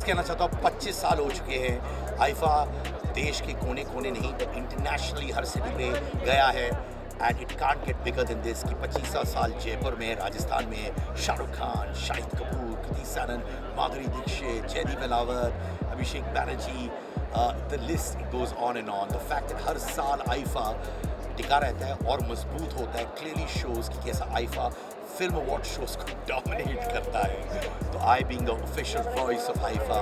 कहना चाहता हूँ 25 साल हो चुके हैं। आईफा देश के कोने कोने नहीं बट इंटरनेशनली हर सिटी में गया है and it can't get bigger than this कि 25 साल जयपुर में राजस्थान में Shahrukh Khan, Shahid Kapoor, Kriti Sanon, Madhuri Dixit, Jaideep Ahlawat, Abhishek Banerjee, the list goes on and on. The fact that हर साल आईफा टिका रहता है और मजबूत होता है क्लियरली शोज कि कैसा आईफा फिल्म अवार्ड शोज को डोमिनेट करता है। तो I being the official voice of IIFA,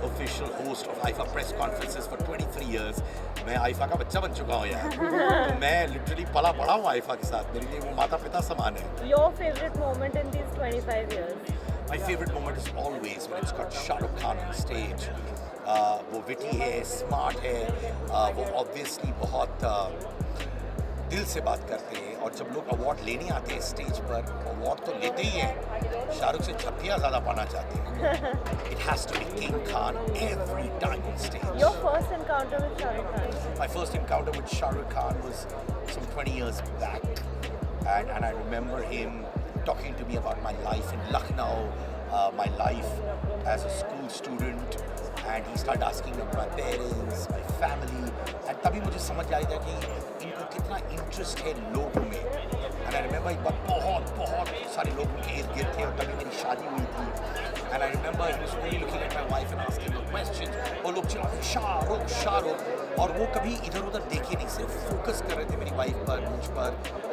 official host of IIFA press conferences for 23 years, मैं आईफा का बच्चा बन चुका हूँ यार। तो मैं लिटरली पला पड़ा हूँ आईफा के साथ, मेरे लिए वो माता पिता समान है। Your favorite moment in these 25 years? My favorite moment is always when it's got Shahrukh Khan on stage. वो विटी है, स्मार्ट है, वो ऑब्वियसली बहुत दिल से बात करते हैं और जब लोग अवार्ड लेने आते हैं स्टेज पर, अवार्ड तो लेते ही हैं, शाहरुख से झप्पियाँ ज़्यादा पाना चाहते हैं। It has to be King Khan every time on stage. Your first encounter with Shahrukh Khan? My first encounter with Shahrukh Khan was some 20 years back, and I remember him talking to me about my life in Lucknow, my life as a school student, and he started asking me about my parents, my family, and तभी मुझे समझ आया था कि इनको कितना interest है लोगों में। एंड आई रिमेंबर एक बार बहुत सारे लोग उनके इर्द गिर्द थे और तभी मेरी शादी हुई थी। And I remember he was only looking at my wife and asking the questions, और लोग चिल्लाते शाहरुख, और वो कभी इधर उधर देखे नहीं, सिर्फ फोकस कर रहे थे मेरी वाइफ पर, मुझ पर,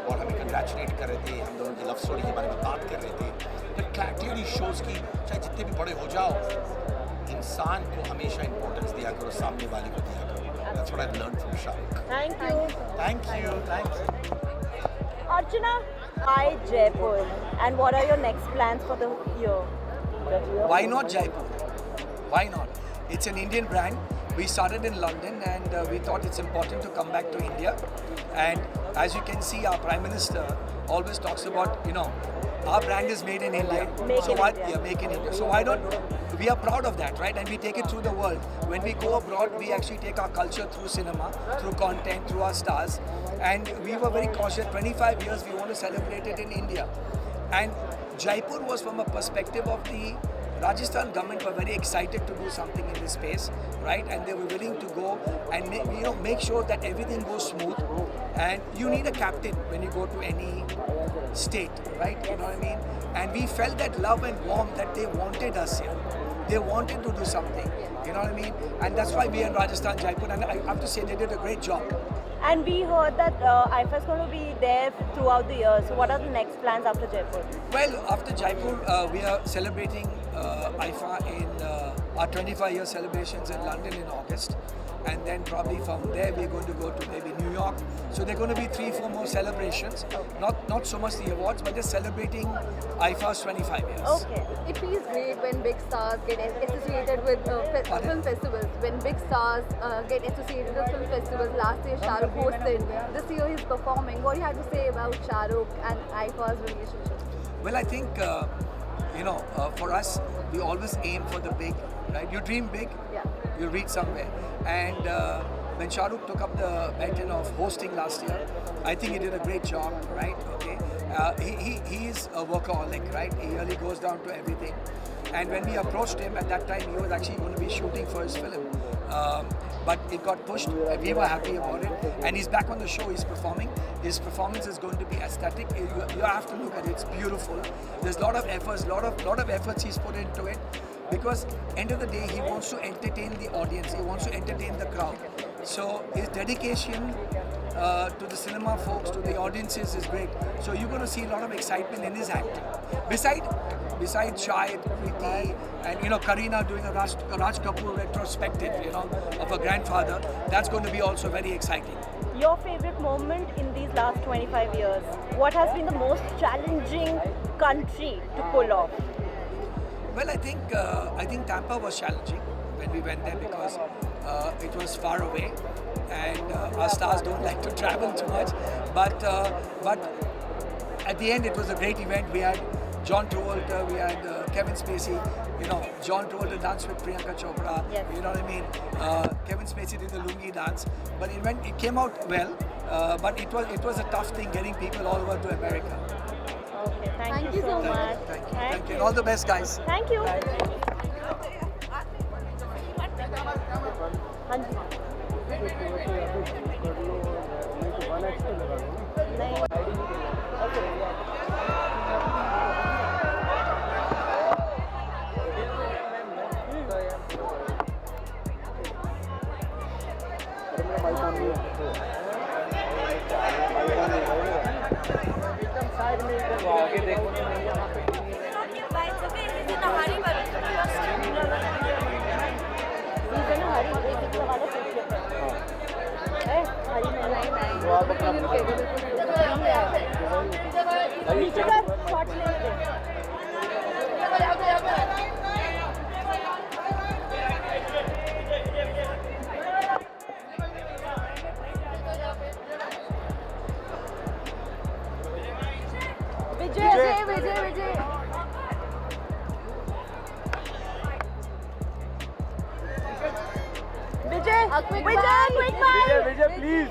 और हमें कंग्रेचुलेट कर रहे थे, हम दोनों की लव स्टोरी के बारे में बात कर रहे थे। बट क्लैरिटी शोज की चाहे जितने भी बड़े हो जाओ, इंसान को हमेशा इंपॉर्टेंस दिया करो, सामने वाले को दिया करो। That's what I've learned from Shahrukh. Thank you. Thank you. Archana, why Jaipur? And what are your next plans for the year? Why not Jaipur? Why not? It's an Indian brand. We started in London and we thought it's important to come back to India. And as you can see, our Prime Minister always talks about, our brand is made in India. Make in India. Yeah, make in India. So why not? We are proud of that, right? And we take it through the world. When we go abroad, we actually take our culture through cinema, through content, through our stars. And we were very cautious. 25 years, we want to celebrate it in India. And Jaipur was from a perspective of the Rajasthan government were very excited to do something in this space, right? And they were willing to go and make sure that everything goes smooth. And you need a captain when you go to any state, right? You know what I mean? And we felt that love and warmth that they wanted us here. They wanted to do something, you know what I mean? And that's why we are in Rajasthan, Jaipur, and I have to say they did a great job. And we heard that IFA is going to be there throughout the year. So what are the next plans after Jaipur? Well, after Jaipur, we are celebrating IFA in our 25-year celebrations in London in August. And then probably from there we're going to go to maybe New York. So there are going to be 3-4 more celebrations. Not so much the awards, but just celebrating IFA's 25 years. Okay. It feels great when big stars get associated with film festivals. When big stars get associated with film festivals. Last year Shah Rukh hosted. This year he's performing. What do you have to say about Shah Rukh and IFA's relationship? Well, I think, for us, we always aim for the big, right? You dream big, you reach somewhere. And when Shah Rukh took up the baton of hosting last year, I think he did a great job, right? Okay, he is a workaholic, right? He really goes down to everything. And when we approached him at that time, he was actually going to be shooting for his film. But it got pushed. We were happy about it. And he's back on the show, he's performing. His performance is going to be aesthetic. You have to look at it, it's beautiful. There's a lot of efforts, lot of efforts he's put into it. Because end of the day, he wants to entertain the audience. He wants to entertain the crowd. So his dedication to the cinema folks, to the audiences is great. So you're going to see a lot of excitement in his acting. Besides Shahid, Preeti, and Kareena doing a Raj Kapoor retrospective, of her grandfather, that's going to be also very exciting. Your favorite moment in these last 25 years? What has been the most challenging country to pull off? Well, I think Tampa was challenging when we went there because it was far away, and our stars don't like to travel too much. But at the end, it was a great event. We had John Travolta, we had Kevin Spacey. John Travolta danced with Priyanka Chopra. Yes. You know what I mean? Kevin Spacey did the lungi dance, but it came out well. But it was a tough thing getting people all over to America. Okay, thank you so much. Thank you. All the best, guys. Thank you. Vijay please.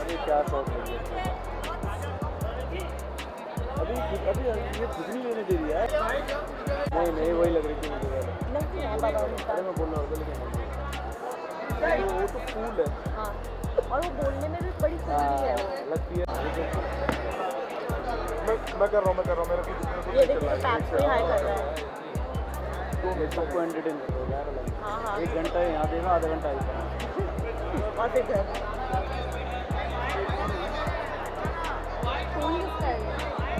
अरे क्या shot लगी अभी ये खुद नहीं लेने दे रही है। नहीं वही लग रही थी मुझे। अरे मैं बोल रहा हूँ लेकिन वो तो कूल है। हाँ, और वो बोलने में भी बड़ी सुंदरी है वो। लगती है। मैं कर रहा हूँ मेरा ये देखिए पैक्स पे हाई कर रहा है। सबको एंटरटेन करो यार। हाँ। 1 घंटा यहाँ देना, आधा घंटा और फिर घर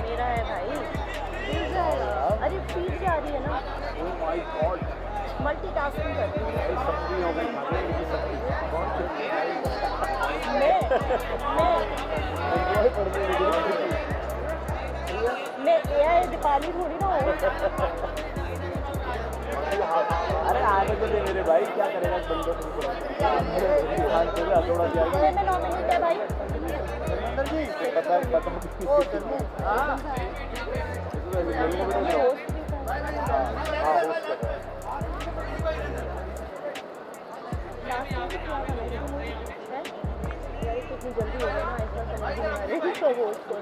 मेरा है भाई। अरे फीड जा रही है ना। ओह माय गॉड, मल्टीटास्किंग कर रही हूँ सब्जी हो गई मैं AI दीपाली थोड़ी ना हूँ। अरे आगे तो दे मेरे भाई, क्या करेगा इस बंदे को। मैं नॉमिनेट है भाई। पता कितनी जल्दी हो गया ना, ऐसा समझ नहीं आ रही तो होस्ट कौन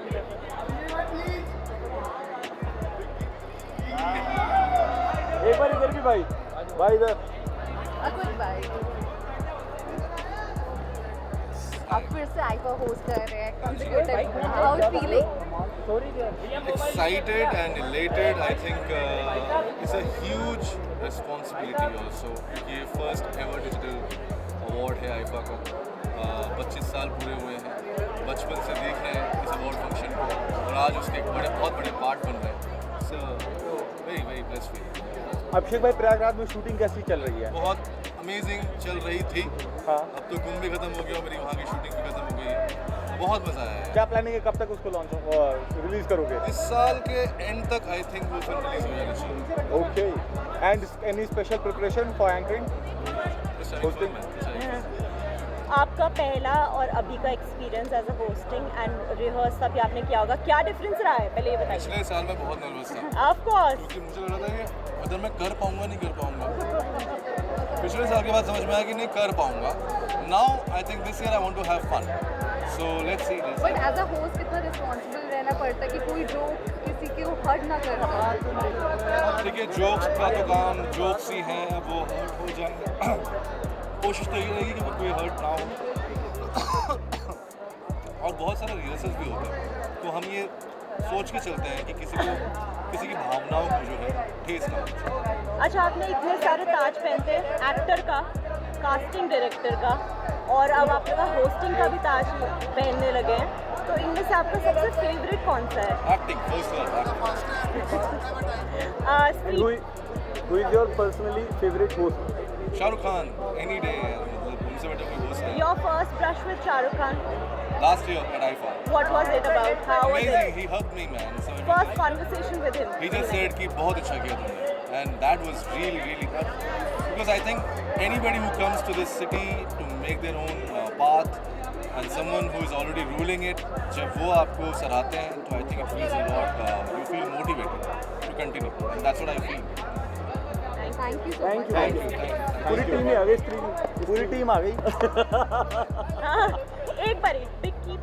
एक बार इधर भी भाई इधर। आप फिर से आईफा होस्ट कर रहे हैं consecutive. How is feeling? Excited and elated. I think it's a huge responsibility also. ये first ever digital award है आईफा का। 25 साल पूरे हुए हैं, बचपन से देख रहे हैं इस अवार्ड फंक्शन को और आज उसके एक बहुत बड़े पार्ट बन रहे हैं। Very blessed feeling. अभिषेक भाई, प्रयागराज में शूटिंग कैसी चल रही है? बहुत अमेजिंग चल रही थी। हाँ, अब तो कुंभ भी खत्म हो गया, मेरी वहाँ की शूटिंग भी खत्म हो गई है। बहुत मज़ा आया है। क्या प्लानिंग है, कब तक उसको लॉन्च रिलीज करोगे? इस साल के एंड तक आई थिंक वो फिल्म रिलीज हो जानी चाहिए। Okay, and any special preparation for anchoring? आपका पहला और अभी का experience as a hosting and rehearse भी आपने किया होगा, क्या डिफरेंस रहा है पहले ये बताइए। पिछले साल मैं बहुत नर्वस था ऑफ कोर्स, क्योंकि मुझे लग रहा था कि अगर मैं कर पाऊंगा नहीं कर पाऊंगा। पिछले साल के बाद समझ में आया कि नहीं कर पाऊंगा। Now I think this year I want to have fun, so let's see. But as a host कितना रिस्पॉन्सिबल रहना पड़ता है कि कोई जोक किसी के हर्ट ना कर पाए। देखिए, जोक्स का तो काम जोक्स ही हैं, अब वो हर्ट हो जाएंगे। कोशिश तो ये रहेगी कि कोई हर्ट ना हो। और बहुत सारे रिहर्सल्स भी होते हैं, तो हम ये सोच के चलते हैं कि किसी की भावनाओं को जो है ठेस ना हो। अच्छा, आपने इतने सारे ताज पहनते हैं, एक्टर का, कास्टिंग डायरेक्टर का, और अब आपके पास होस्टिंग का भी ताज पहनने लगे हैं, तो इनमें से आपका सबसे फेवरेट कौन सा है? Acting first class. Who is your personally favorite host? Shahrukh Khan, any day, मतलब उनसे बेटर कोई होस्ट नहीं। Your first brush with Shahrukh Khan, Last year at IFA. what was it about? How was Amazing, it? he hugged me, man. So First conversation with him. he just said कि बहुत अच्छा किया तुमने, and that was really good. Because I think anybody who comes to this city to make their own path and someone who is already ruling it, जब वो आपको सराहते हैं, तो I think it feels a lot. You feel motivated to continue, and that's what I feel. Thank you so much. Thank you. पूरी team ही आ गई, पूरी team आ गई। हाँ, एक बारी बिक्की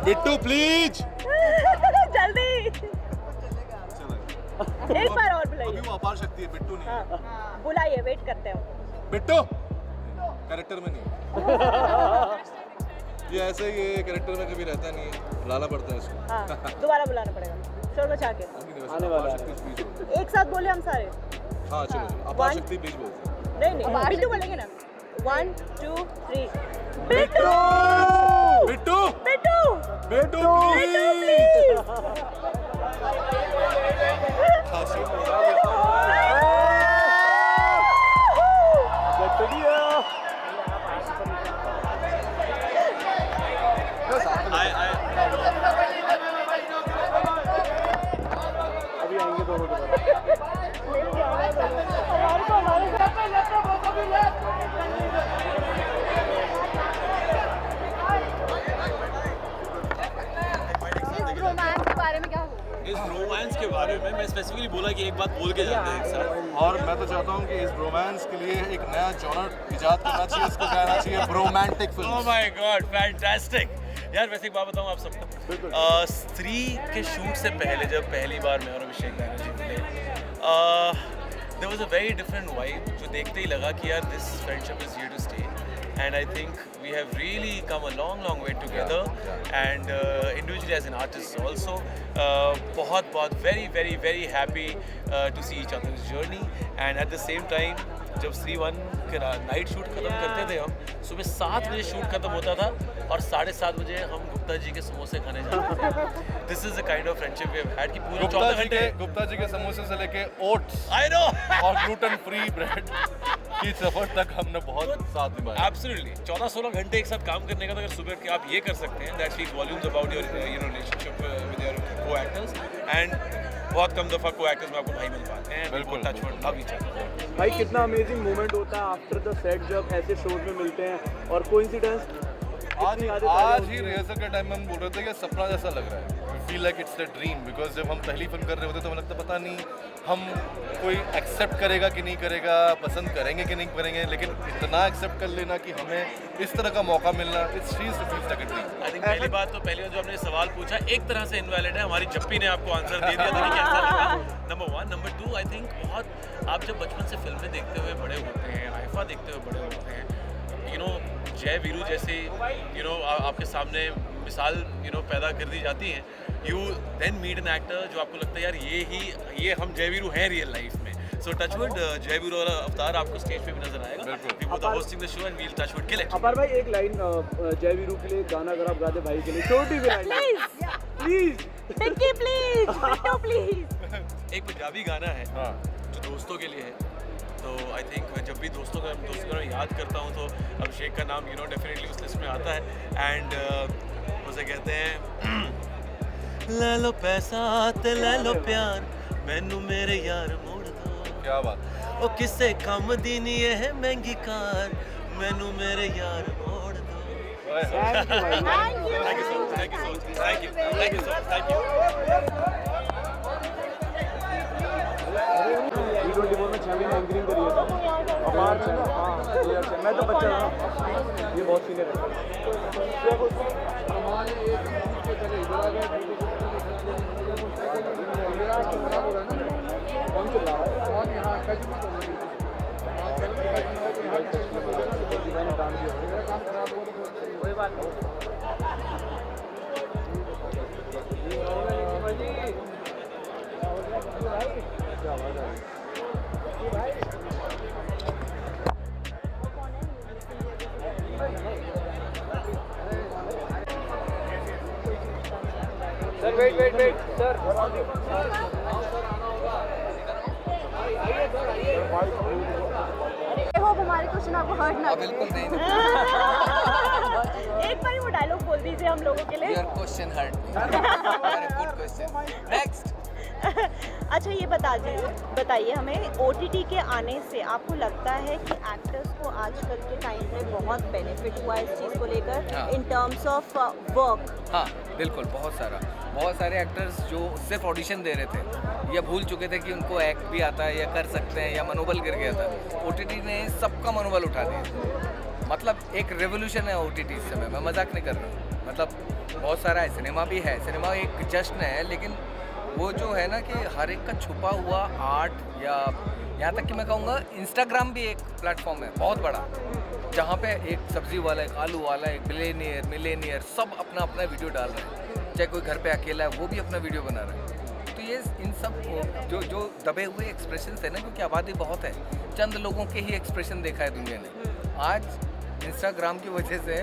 बिट्टू प्लीज। जल्दी एक बार और अभी बुलाइए। वो अपार शक्ति है, बिट्टू नहीं है। हाँ, बुलाइए, वेट करते हैं। बिट्टू कैरेक्टर में नहीं। ये ऐसे ही ये कैरेक्टर में कभी रहता नहीं है, लाना पड़ता है इसको। हाँ दोबारा बुलाना पड़ेगा शोर बचा के। आने वाला है। एक साथ बोले हम सारे। हाँ चलो अपार शक्ति बीच बोलते हैं। नहीं बिट्टू बोलेंगे ना 1 2 3 बिट्टू बिट्टू बिट्टू बिट्टू प्लीज अभी आएंगे दोनों दोबारा। रोमांस के बारे में क्या हो? इस रोमांस के बारे में मैं स्पेसिफिकली बोला कि एक बात बोल के जाते हैं एक साथ। और मैं तो चाहता हूँ कि इस रोमांस के लिए एक नया जॉनर इजाद करना चाहिए, इसको कहना चाहिए romantic oh film. My God fantastic. यार वैसे एक बात बताऊँ आप सबको, स्त्री के शूट से पहले जब पहली बार मैं और अभिषेक बैनर्जी मिले, there was a very different vibe, जो देखते ही लगा कि यार this friendship is here to stay and I think we have really come a long way together and individually as an artist also बहुत very happy to see each other's journey and at the same time जब स्त्री 1 के night shoot खत्म करते थे हम, सुबह 7 बजे शूट खत्म होता था और 7:30 बजे हम गुप्ता जी के समोसे खाने जाते थे। This is the kind of friendship we have had कि पूरे 14 घंटे गुप्ता जी के समोसे से लेके ओट्स आई नो और ग्लूटेन फ्री ब्रेड की सफर तक हमने बहुत साथ निभाया। एब्सोल्युटली 14-16 घंटे एक साथ काम करने का, तो अगर सुबह के आप ये कर सकते हैं, that speaks volumes about your relationship with your co-actors and बहुत कम दफा को-एक्टर्स में आपको भाई मिल पाते हैं। बिल्कुल, touch word love each other. भाई कितना अमेजिंग मोमेंट होता है आफ्टर द सेट जब ऐसे शोज में मिलते हैं और कोइंसिडेंस आज ही रिहर्सल के टाइम में हम बोल रहे थे कि सपना जैसा लग रहा है, feel like it's a dream, because जब हम पहली फिल्म कर रहे होते तो हमें लगता पता नहीं हम कोई एक्सेप्ट करेगा कि नहीं करेगा, पसंद करेंगे कि नहीं करेंगे, लेकिन इतना एक्सेप्ट कर लेना कि हमें इस तरह का मौका मिलना, it's feels like a dream. I think पहली बात जो आपने सवाल पूछा एक तरह से इनवैलिड है, हमारी जप्पी ने आपको आंसर दे दिया था कि कैसा लगा, नंबर 1। नंबर 2 आई थिंक बहुत आप जब बचपन से फिल्में देखते हुए बड़े होते हैं, आइफा देखते हुए बड़े होते हैं, जय वीरू जैसे आपके सामने मिसाल पैदा कर दी जाती है, you then meet an actor जो आपको लगता है यार ये हम जय वीरू हैं रियल लाइफ में। सो टचवुड जय वीरू और अवतार आपको स्टेज पे भी नजर आएगा। We both are hosting the show and we will touchwood kill it. Apar भाई एक लाइन जय वीरू के लिए गाना अगर आप गाते भाई के लिए, छोटी सी line please Pinky please Bittu please. एक पंजाबी गाना है जो दोस्तों के लिए है, तो आई थिंक जब भी दोस्तों को याद करता हूँ तो अभिषेक का नाम डेफिनेटली उस लिस्ट में आता है एंड उसे कहते हैं ले लो पैसा ते ले लो प्यार मैनू मेरे यार मोड़ दो। क्या बात। ओ किसे कम दी नहीं है महंगी कार मैनू मेरे यार मोड़ दो। थैंक यू भाई। Thank you so much. Thank you so much. Thank you. Thank you so much. Thank you. T24 में 6 महीने एंकरिंग करी है अपार से। हाँ मैं तो बच्चा था, ये बहुत सीनियर है। कौन चल रहा है? कोई बात नहीं। सर वेट सर होप हमारे क्वेश्चन आपको हर्ट ना बिल्कुल नहीं। एक बार वो डायलॉग बोल दीजिए हम लोगों के लिए। Your question hurt me. Good question. Next. अच्छा ये बताइए हमें OTT के आने से आपको लगता है कि एक्टर्स को आजकल के टाइम में बहुत बेनिफिट हुआ इस चीज़ को लेकर हाँ। In terms of work? हाँ बिल्कुल, बहुत सारे एक्टर्स जो सिर्फ ऑडिशन दे रहे थे या भूल चुके थे कि उनको एक्ट भी आता है या कर सकते हैं या मनोबल गिर गया था, OTT ने सबका मनोबल उठा दिया। मतलब एक रेवोल्यूशन है OTT इस समय, मैं मजाक नहीं कर रहा हूँ। मतलब बहुत सारा है, सिनेमा भी है, सिनेमा एक जश्न है, लेकिन वो जो है ना कि हर एक का छुपा हुआ आर्ट, या यहाँ तक कि मैं कहूँगा इंस्टाग्राम भी एक प्लेटफॉर्म है बहुत बड़ा, जहाँ पे एक सब्जी वाला, एक आलू वाला, एक बिलेनियर, मिलेनियर, सब अपना अपना वीडियो डाल रहे हैं। चाहे कोई घर पे अकेला है वो भी अपना वीडियो बना रहा है। तो ये इन सब जो दबे हुए एक्सप्रेशन है ना, क्योंकि आबादी बहुत है, चंद लोगों के ही एक्सप्रेशन देखा है दुनिया ने। आज इंस्टाग्राम की वजह से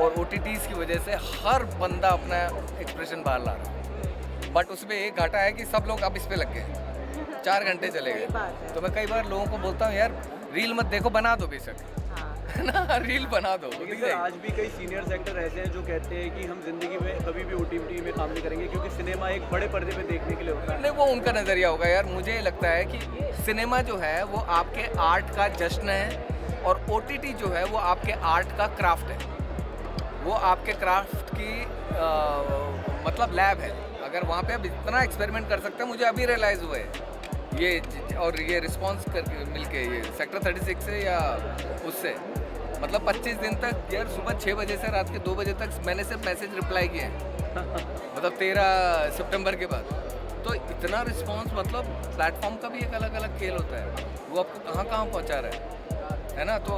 और OTTs की वजह से हर बंदा अपना एक्सप्रेशन बाहर ला रहा है। बट उसमें एक घाटा है कि सब लोग अब इस पे लग गए, 4 घंटे चले गए। तो मैं कई बार लोगों को बोलता हूँ यार रील मत देखो, बना दो बेशक, है ना, रील बना दो। लेकिन आज भी कई सीनियर्स एक्टर ऐसे हैं जो कहते हैं कि हम जिंदगी में कभी भी OTT में काम नहीं करेंगे, क्योंकि सिनेमा एक बड़े पर्दे पे देखने के लिए होता है। नहीं, वो उनका नज़रिया होगा यार। मुझे लगता है कि सिनेमा जो है वो आपके आर्ट का जश्न है, और OTT जो है वो आपके आर्ट का क्राफ्ट है। वो आपके क्राफ्ट की मतलब लैब है। अगर वहाँ पे आप इतना एक्सपेरिमेंट कर सकते हैं, मुझे अभी रियलाइज़ हुआ है ये, और ये रिस्पांस करके मिलके ये सेक्टर 36 से या उससे, मतलब 25 दिन तक यार, सुबह 6 बजे से रात के 2 बजे तक मैंने सिर्फ मैसेज रिप्लाई किए हैं मतलब 13 सितंबर के बाद। तो इतना रिस्पांस, मतलब प्लेटफॉर्म का भी एक अलग अलग खेल होता है, वो आपको कहाँ कहाँ पहुँचा रहा है ना। तो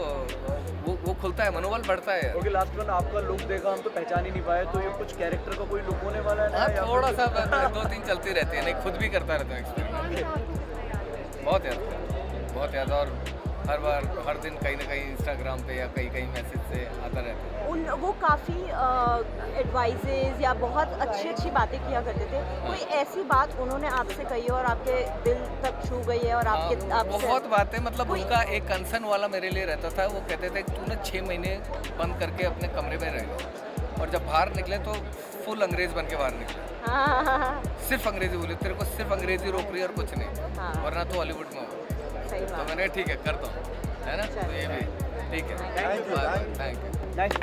वो खुलता है, मनोबल बढ़ता है। क्योंकि लास्ट में आपका लुक देखा, हम तो पहचान ही नहीं पाए, तो ये कुछ कैरेक्टर का कोई लुक होने वाला है ना? हाँ, थोड़ा सा 2-3 चलती रहती है, नहीं खुद भी करता रहता हूँ एक्सपेरिमेंट। बहुत याद, और हर बार हर दिन कहीं ना कहीं इंस्टाग्राम पे या कहीं मैसेज से आता रहता है। वो काफ़ी एडवाइजेज या बहुत अच्छी बातें किया करते थे। कोई ऐसी बात उन्होंने आपसे कही और आपके दिल तक छू गई है? और आपके बहुत बातें, मतलब उनका एक कंसर्न वाला मेरे लिए रहता था। वो कहते थे कि तू ना 6 महीने बंद करके अपने कमरे में रहेगा, और जब बाहर निकले तो फुल अंग्रेज बन के बाहर निकले। सिर्फ अंग्रेजी बोले, तेरे को सिर्फ अंग्रेजी रोक रही है और कुछ नहीं, वरना तो हॉलीवुड में हो। तो मैंने ठीक है करता हूँ, है ना। तो ये भी ठीक है। Thank you.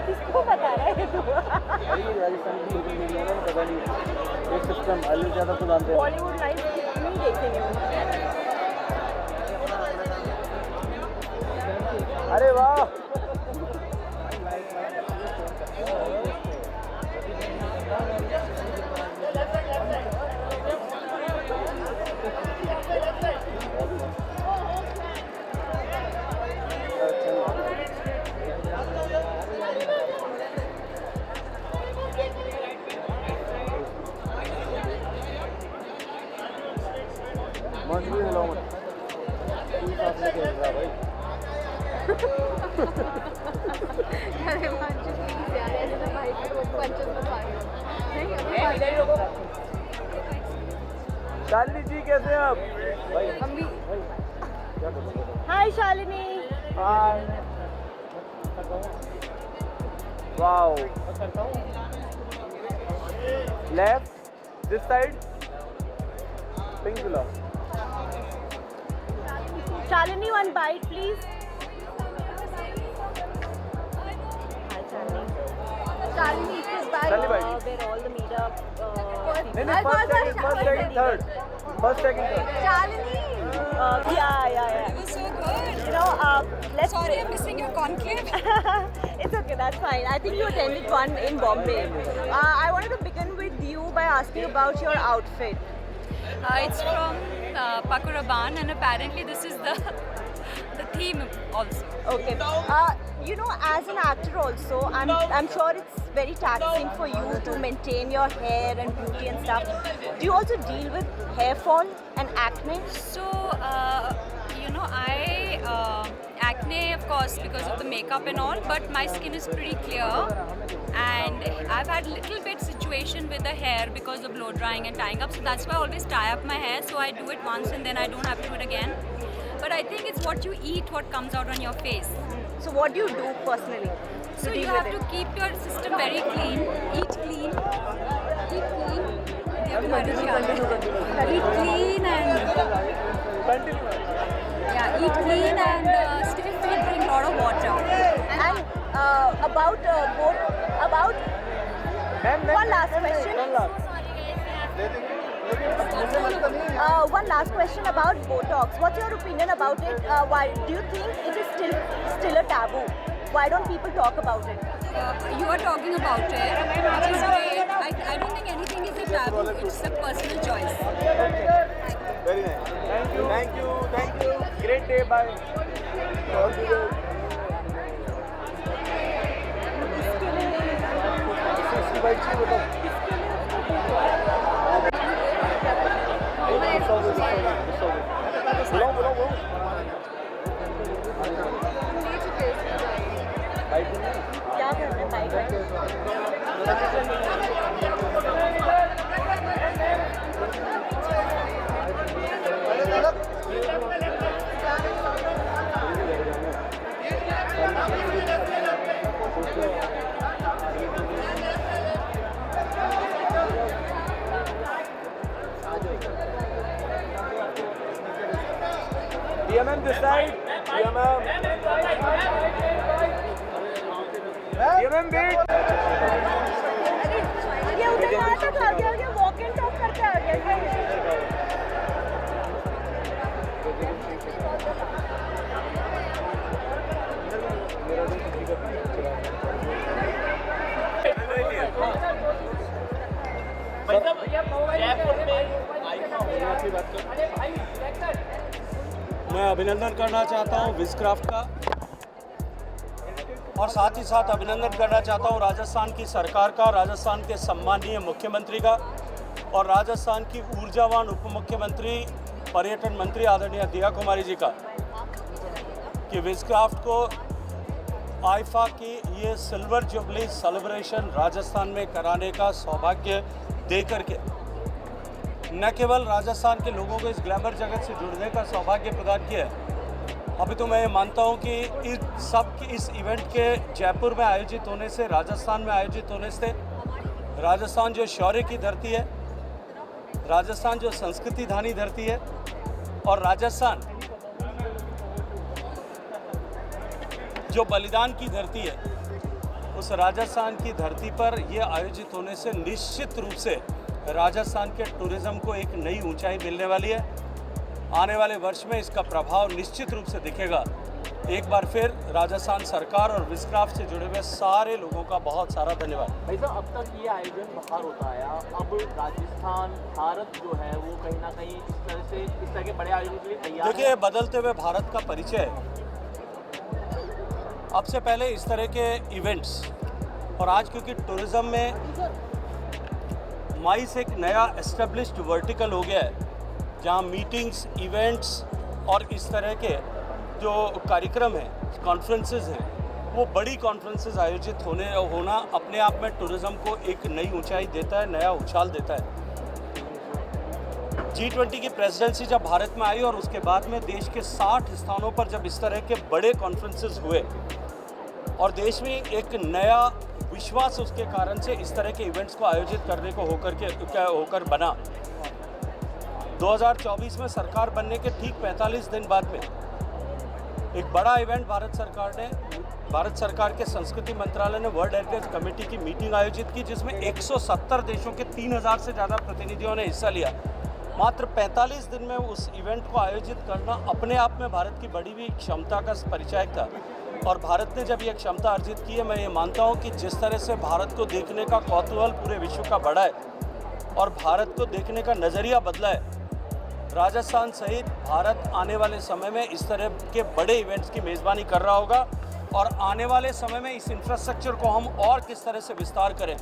किसको बता रहा है तू? बॉलीवुड लाइव नहीं देखेंगे। अरे वाह, मंथली हिलाओ मत, भाई। अरे मंचू प्लीज यार, ऐसे तो भाई को पंचम को मारो। नहीं अभी शालिनी जी कैसे हैं आप? हम भी। Hi Shalini. Hi. Wow. Left, this side, pink. Shalini, one bite, please. Shalini, this bite. Where all the meetup. First, second, third. Shalini. Yeah. It was so good. You know, let's. Sorry, I'm missing your conclave. It's okay, that's fine. I think you attended one in Bombay. I wanted to begin with you by asking about your outfit. It's from Paco Rabanne, and apparently this is the theme also. Okay. You know, as an actor also, I'm sure it's very taxing for you to maintain your hair and beauty and stuff. Do you also deal with hair fall and acne? So, you know, acne of course because of the makeup and all, but my skin is pretty clear, and I've had little bit situation with the hair because of blow drying and tying up, so that's why I always tie up my hair, so I do it once and then I don't have to do it again. But I think it's what you eat, what comes out on your face. So what do you do personally? So you have to keep your system very clean, eat clean, eat clean. Eat clean and stay fit, drink a lot of water. And about one last question. One last question about Botox. What's your opinion about it? Why do you think it is still a taboo? Why don't people talk about it? You are talking about it, which is great. I don't think anything is a taboo. It's a personal choice. Very nice. Thank you. Great day. Bye. क्या करना है bike DMM this side. DMM beat. ये उधर यहाँ तक आ गया walk and talk करते आ गया मैं अभिनंदन करना चाहता हूँ विजक्राफ्ट का, और साथ ही साथ अभिनंदन करना चाहता हूँ राजस्थान की सरकार का, राजस्थान के सम्माननीय मुख्यमंत्री का, और राजस्थान की ऊर्जावान उप मुख्यमंत्री पर्यटन मंत्री आदरणीय दिया कुमारी जी का, कि विजक्राफ्ट को आईफा की ये सिल्वर जुबली सेलिब्रेशन राजस्थान में कराने का सौभाग्य दे करके न केवल राजस्थान के लोगों को इस ग्लैमर जगत से जुड़ने का सौभाग्य प्रदान किया है, अभी तो मैं मानता हूं कि इस इवेंट के जयपुर में आयोजित होने से, राजस्थान में आयोजित होने से, राजस्थान जो शौर्य की धरती है, राजस्थान जो संस्कृति धानी धरती है, और राजस्थान जो बलिदान की धरती है, उस राजस्थान की धरती पर यह आयोजित होने से निश्चित रूप से राजस्थान के टूरिज़्म को एक नई ऊंचाई मिलने वाली है। आने वाले वर्ष में इसका प्रभाव निश्चित रूप से दिखेगा। एक बार फिर राजस्थान सरकार और विजक्राफ्ट से जुड़े हुए सारे लोगों का बहुत सारा धन्यवाद। भाई साहब, अब तक ये आयोजन बाहर होता आया, अब राजस्थान, भारत जो है वो कहीं ना कहीं इस तरह के बड़े आयोजन के लिए तैयार है। देखिए, बदलते हुए भारत का परिचय अब से पहले इस तरह के इवेंट्स, और आज क्योंकि टूरिज़्म में माइस एक नया एस्टेब्लिश्ड वर्टिकल हो गया है, जहाँ मीटिंग्स, इवेंट्स और इस तरह के जो कार्यक्रम हैं, कॉन्फ्रेंसेस हैं, वो बड़ी कॉन्फ्रेंसेस आयोजित होना अपने आप में टूरिज़्म को एक नई ऊंचाई देता है, नया उछाल देता है। G20 की प्रेसिडेंसी जब भारत में आई और उसके बाद में देश के 60 स्थानों पर जब इस तरह के बड़े कॉन्फ्रेंसेस हुए और देश में एक नया विश्वास उसके कारण से इस तरह के इवेंट्स को आयोजित करने को होकर बना। 2024 में सरकार बनने के ठीक 45 दिन बाद में एक बड़ा इवेंट भारत सरकार के संस्कृति मंत्रालय ने वर्ल्ड हेरिटेज कमेटी की मीटिंग आयोजित की, जिसमें 170 देशों के 3000 से ज़्यादा प्रतिनिधियों ने हिस्सा लिया। मात्र 45 दिन में उस इवेंट को आयोजित करना अपने आप में भारत की बड़ी हुई क्षमता का परिचायक था, और भारत ने जब यह क्षमता अर्जित की है, मैं ये मानता हूँ कि जिस तरह से भारत को देखने का कौतूहल पूरे विश्व का बढ़ा है और भारत को देखने का नज़रिया बदला है, राजस्थान सहित भारत आने वाले समय में इस तरह के बड़े इवेंट्स की मेज़बानी कर रहा होगा और आने वाले समय में इस इंफ्रास्ट्रक्चर को हम और किस तरह से विस्तार करें।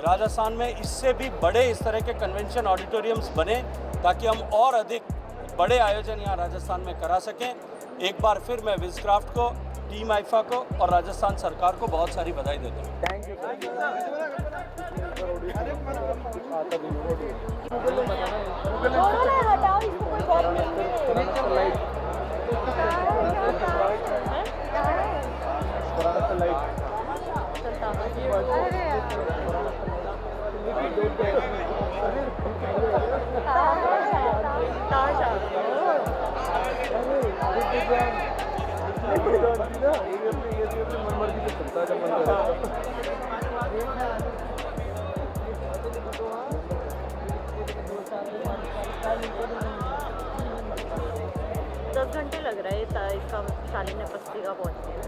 राजस्थान में इससे भी बड़े इस तरह के कन्वेंशन ऑडिटोरियम्स बने ताकि हम और अधिक बड़े आयोजन यहाँ राजस्थान में करा सकें। एक बार फिर मैं विजक्राफ्ट को, टीम आइफा को और राजस्थान सरकार को बहुत सारी बधाई देता हूँ। थैंक यू हटाओ इसको, कोई बात नहीं। दस घंटे लग रहा है इसका शालीन पुस्तिका पहुँचने में।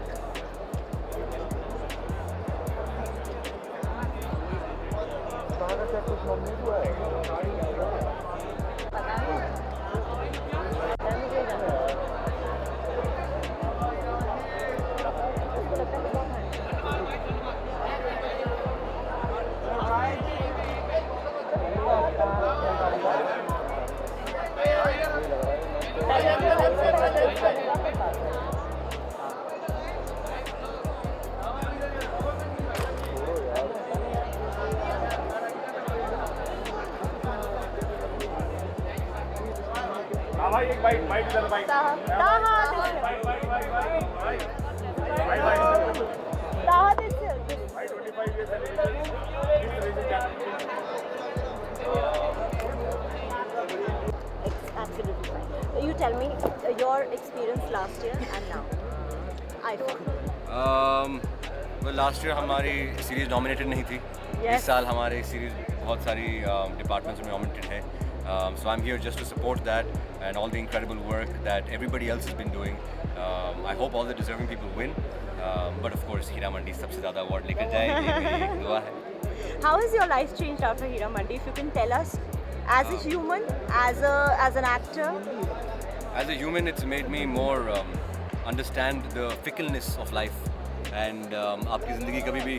Absolutely fine. You tell me your experience last year and now. iPhone. well, last year हमारी सीरीज नॉमिनेटेड नहीं थी. इस साल हमारे सीरीज बहुत सारी डिपार्टमेंट्स में नॉमिनेटेड है. So I'm here just to support that and all the incredible work that everybody else has been doing. I hope all the deserving people win. But of course, Hira Mandi सबसे ज़्यादा award लेकर जाए, ये मेरी एक दुआ है. How has your life changed after Hira Mandi? If you can tell us, as a human, as an actor. As a human, it's made me more understand the fickleness of life. And आपकी ज़िंदगी कभी भी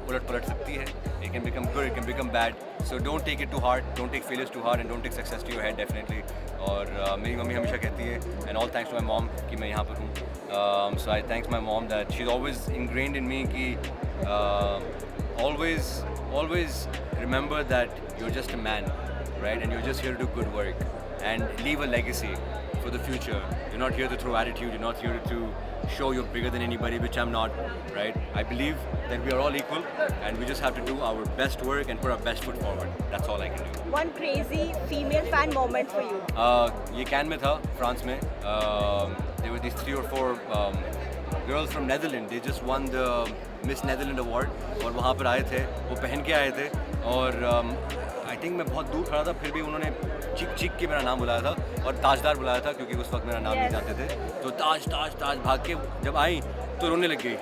उलट पलट सकती है. It can become good, it can become bad. So don't take it too hard, don't take failures too hard, and don't take success to your head definitely. और मेरी मम्मी हमेशा कहती है, and all thanks to my mom कि मैं यहाँ पर हूँ. So I thank my mom that she's always ingrained in me कि always remember that you're just a man, right? And you're just here to do good work and leave a legacy for the future. You're not here to throw attitude, you're not here to show you're bigger than anybody, which I'm not, right? I believe that we are all equal and we just have to do our best work and put our best foot forward. That's all I can do. One crazy female fan moment for you. ये can में था, France में. There were these 3 or 4 girls from Netherlands. They just won the Miss Netherlands award और वहाँ पर आए थे, वो पहन के आए थे और I think मैं बहुत दूर खड़ा था, फिर भी उन्होंने चीख के मेरा नाम बुलाया था और ताजदार बुलाया था क्योंकि उस वक्त मेरा नाम नहीं जानते थे. तो ताज ताज ताज भाग के जब आई तो रोने लग गई,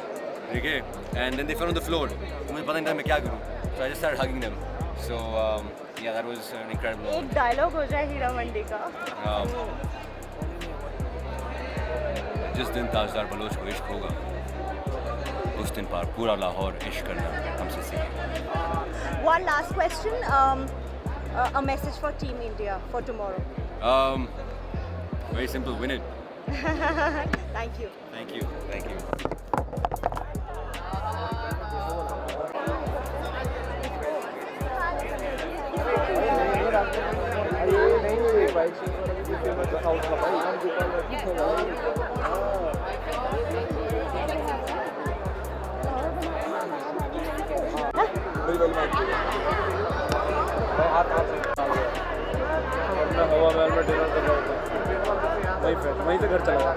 ठीक है. And then they fell on the floor. तो मुझे पता नहीं था मैं क्या करूँ. So I just started hugging them. So yeah that was an incredible moment. एक डायलॉग हो जाए हीरा मंडी का. जिस दिन ताजदार बलोच को इश्क होगा उस दिन पर पूरा लाहौर इश्क करना हमसे सीखे. One last question. A message for Team India for tomorrow. Very simple, win it. Thank you. Thank you. Thank you. हवा महल में डिनर कर रहा होता वहीं से घर चला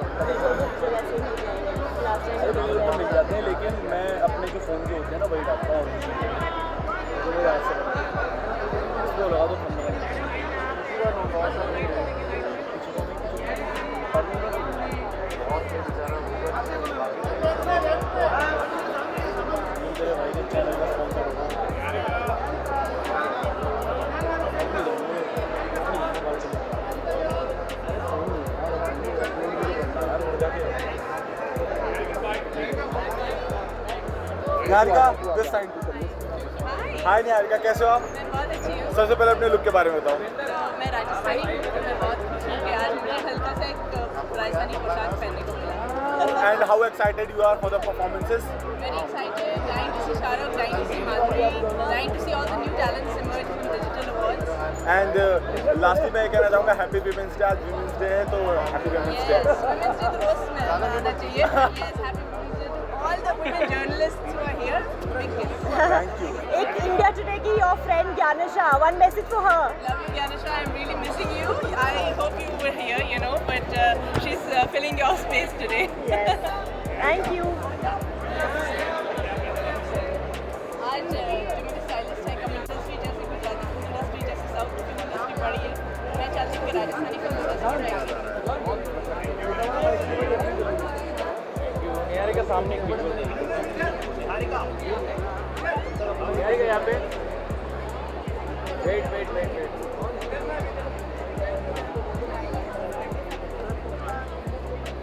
तो मिल जाते हैं, लेकिन मैं अपने जो फ़ोन के होते हैं ना वही डालता हूँ. तो वो याद से इसको लगा दो मेरे भाई ने चैनल का फ़ोन कर निहारिका दिस साइड। हाय निहारिका, कैसे हो आप? मैं बहुत अच्छी हूँ। सबसे पहले अपने लुक के बारे में बताओ। मैं राजस्थानी हूँ, मैं बहुत खुश हूँ कि आज मुझे हल्का सा एक राजस्थानी पोशाक पहनने को मिला। And how excited you are for the performances? Very excited, dying to see Shahrukh, dying to see Madhuri, dying to see all the new talents emerge from digital awards. And lastly मैं ये कहना चाहूँगा happy women's day. आज women's day है तो happy women's day. Yes, Women's Day तो रोज मनाना चाहिए। Yes, happy Women's Day to all the women journalists who are here. Big kiss. Thank you. एक इंडिया टुडे की your friend Gyanisha, one message for her. Love you, Gyanisha. I'm really missing you. I hope you were here, you know, but she's filling your space today. Yes. Thank you. आज जो मेरे stylist है, कम industry जैसे Gujarati film industry जैसे south की film industry बड़ी है, मैं चाहती हूँ कि राजस्थानी फिल्म इंडस्ट्री निहारिका सामने एक वीडियो दे। निहारिका यहाँ पे wait wait wait wait.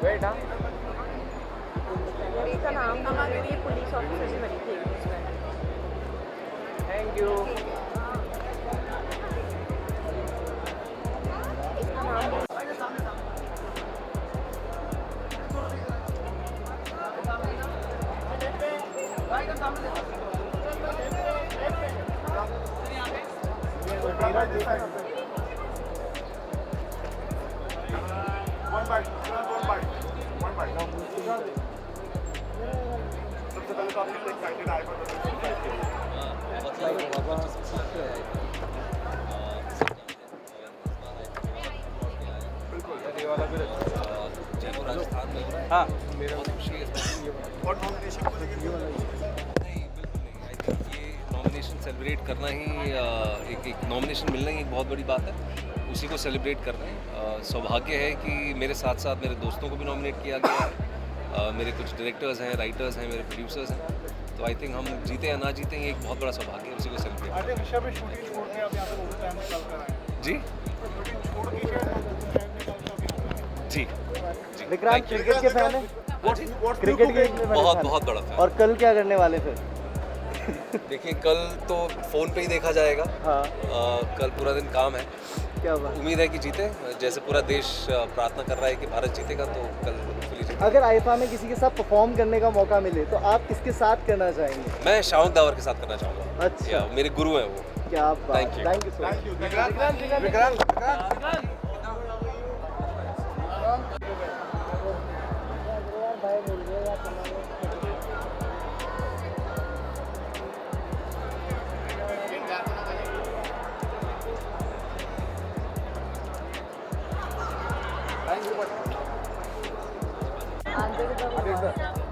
Wait हाँ इसका नाम ये पुलिस ऑफिसर से बनी थी उसमें। Thank you. इसका नाम सबसे पहले तो आप कितने एक्साइटेड आए हो? जयपुर राजस्थान में हो रहा है। हाँ बहुत खुशी है और नॉमिनेशन को लेकर नहीं, बिल्कुल नहीं। आई थिंक ये नॉमिनेशन सेलिब्रेट करना ही एक नॉमिनेशन मिलना ही एक बहुत बड़ी बात है, उसी को सेलिब्रेट करना है। सौभाग्य है कि मेरे साथ साथ मेरे दोस्तों को भी नॉमिनेट किया गया है। मेरे कुछ डायरेक्टर्स हैं, राइटर्स हैं, मेरे प्रोड्यूसर्स हैं, तो आई थिंक हम जीते या ना जीते ये एक बहुत बड़ा सौभाग्य है, उसी को सेलिब्रेट करना है। जी जी जी। विक्रांत क्रिकेट के फैन है? क्रिकेट के बहुत बहुत बड़ा फैन। और कल क्या करने वाले फिर? देखिए कल तो फ़ोन पे ही देखा जाएगा। हाँ कल पूरा दिन काम है। क्या हुआ? उम्मीद है कि जीते, जैसे पूरा देश प्रार्थना कर रहा है कि भारत जीतेगा, तो कल होपफुली जीते। अगर आईफा में किसी के साथ परफॉर्म करने का मौका मिले तो आप किसके साथ करना चाहेंगे? मैं शाहरुख दावर के साथ करना चाहूँगा। अच्छा, मेरे गुरु हैं वो। क्या बात। Thank you. Thank you so much.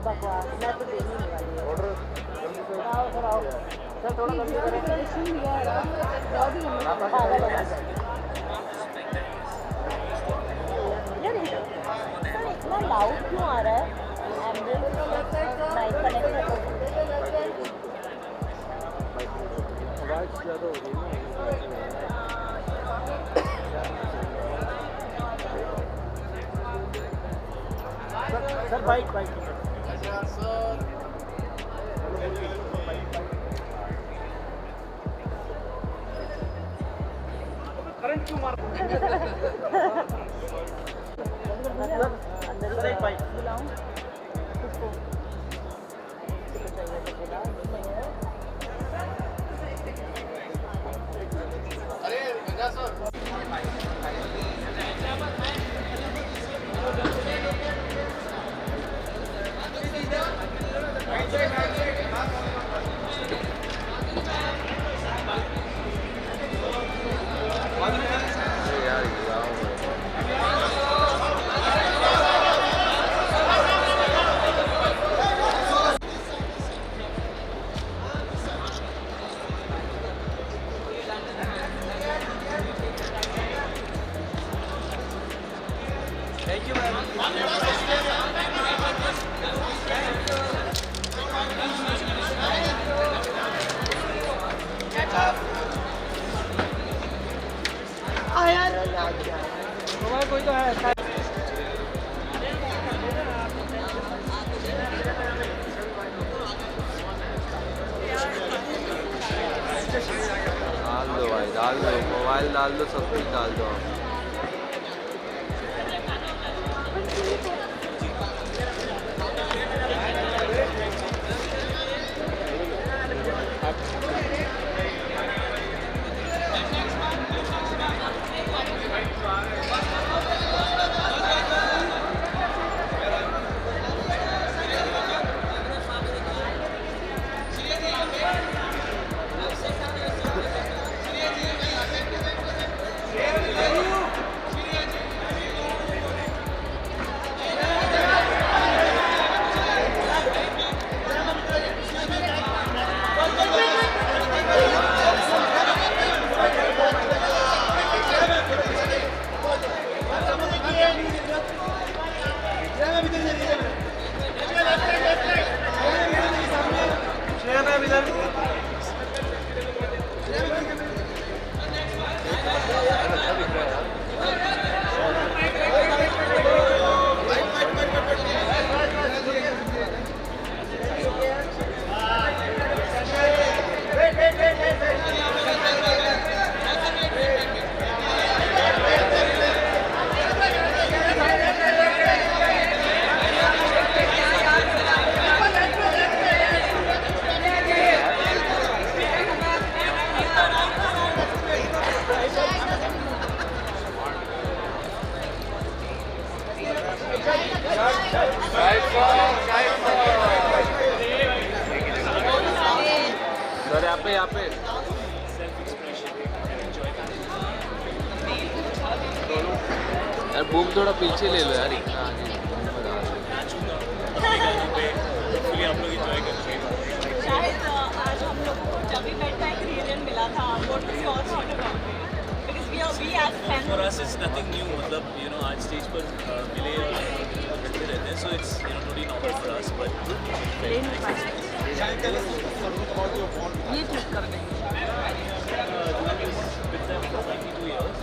बकवास मैं तो देने नहीं वाली हूँ। आओ सर आओ सर, थोड़ा जल्दी करें। पागल है यार, इतना लाउड क्यों आ रहा है? एम्बुलेंस माइक कनेक्ट कर। आवाज़ ज़्यादा हो रही है ना। सर बाइक बाइक करंट क्यों मार? अंदर एक बाइक बुलाऊं किसको? अरे गंगा सर डाल दो, मोबाइल डाल दो, सब कुछ डाल दो आप। सर यहाँ पे यार बूम थोड़ा पीछे ले लो यार, इतना आगे आप लोग इंजॉय करेंगे। शायद आज हम लोग को जब भी बैठा एक रीजन मिला था what was your thought about it? Because we as fans For us it's nothing new, मतलब you know आज स्टेज पर मिले और मिलते रहते हैं, so it's you know totally normal for us, but ये ठीक कर देंगे। with them for 22 years,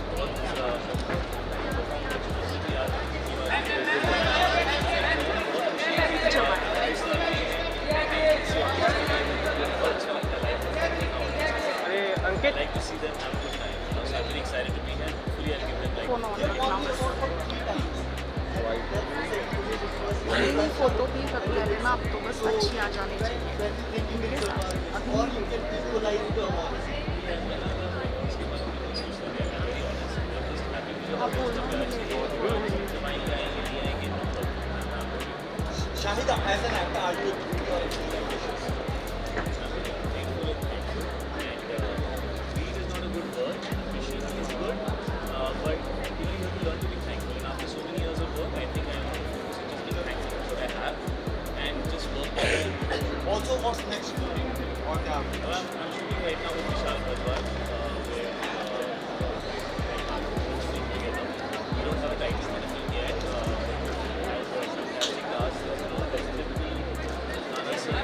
I like to see them have a good time. So I'm very excited to be here. Hopefully I'll give them like photo भी कभी पहले में आप तो बस अच्छी आ जानी चाहिए। Shahid, as an actor, are you but you have to learn to be thankful. And after so many years of work, I think I'm just being thankful for what I have and just work better. also what's next on the I'm shooting right now with Vishal Bhardwaj. Where we don't have a title for the film yet. As a fantastic cast, definitely Nana Sir,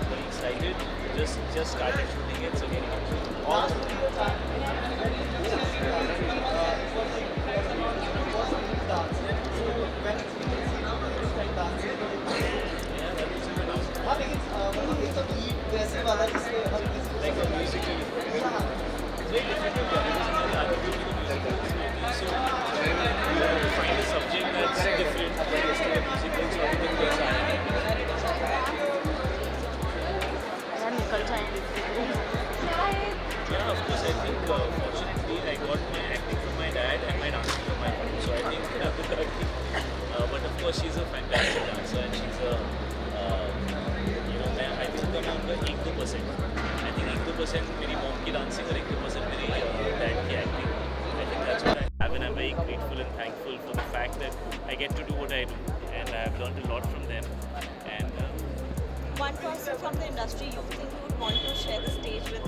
very excited. Just started shooting it, so getting into it. Like a music video. It's very different to the other music videos. So you find a subject that's different from the rest of the music videos or the videos I have. Yeah, of course. I think fortunately I got my acting from my dad and my dancing from my mom. So I think but of course she's a fantastic dancer and she's a I think the number 1-2%. I think 1-2% मेरी mom की dancing और 1-2% मेरी dad की acting. I think that's what I have, and I'm very grateful and thankful for the fact that I get to do what I do, and I have learned a lot from them. And one person from the industry you think you would want to share the stage with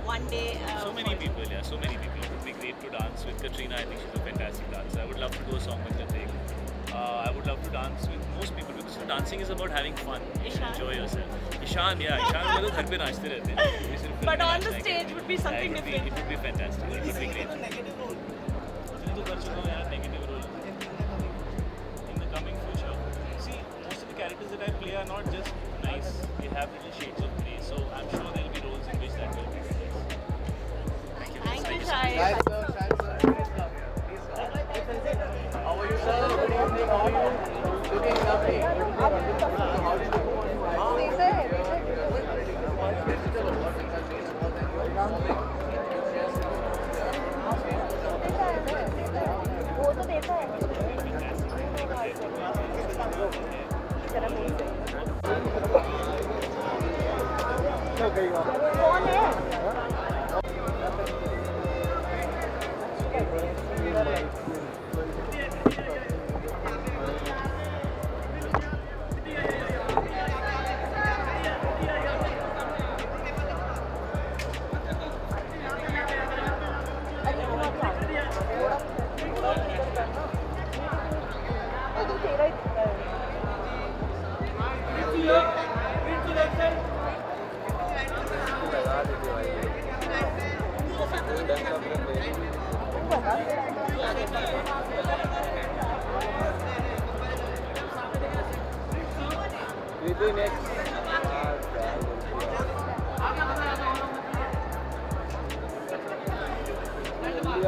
one day? So many people, yeah, so many people. It would be great to dance with Katrina. I think she's a fantastic dancer. I would love to do a song with Katrina. I would love to dance with most people because dancing is about having fun. You should enjoy yourself. Ishan, yeah, Ishan लोग घर पे नाचते रहते हैं. But on the stage would be something different. It would be fantastic. It would be great. तो कर चुका हूँ यार negative role. In the coming future, see, most of the characters that I play are not just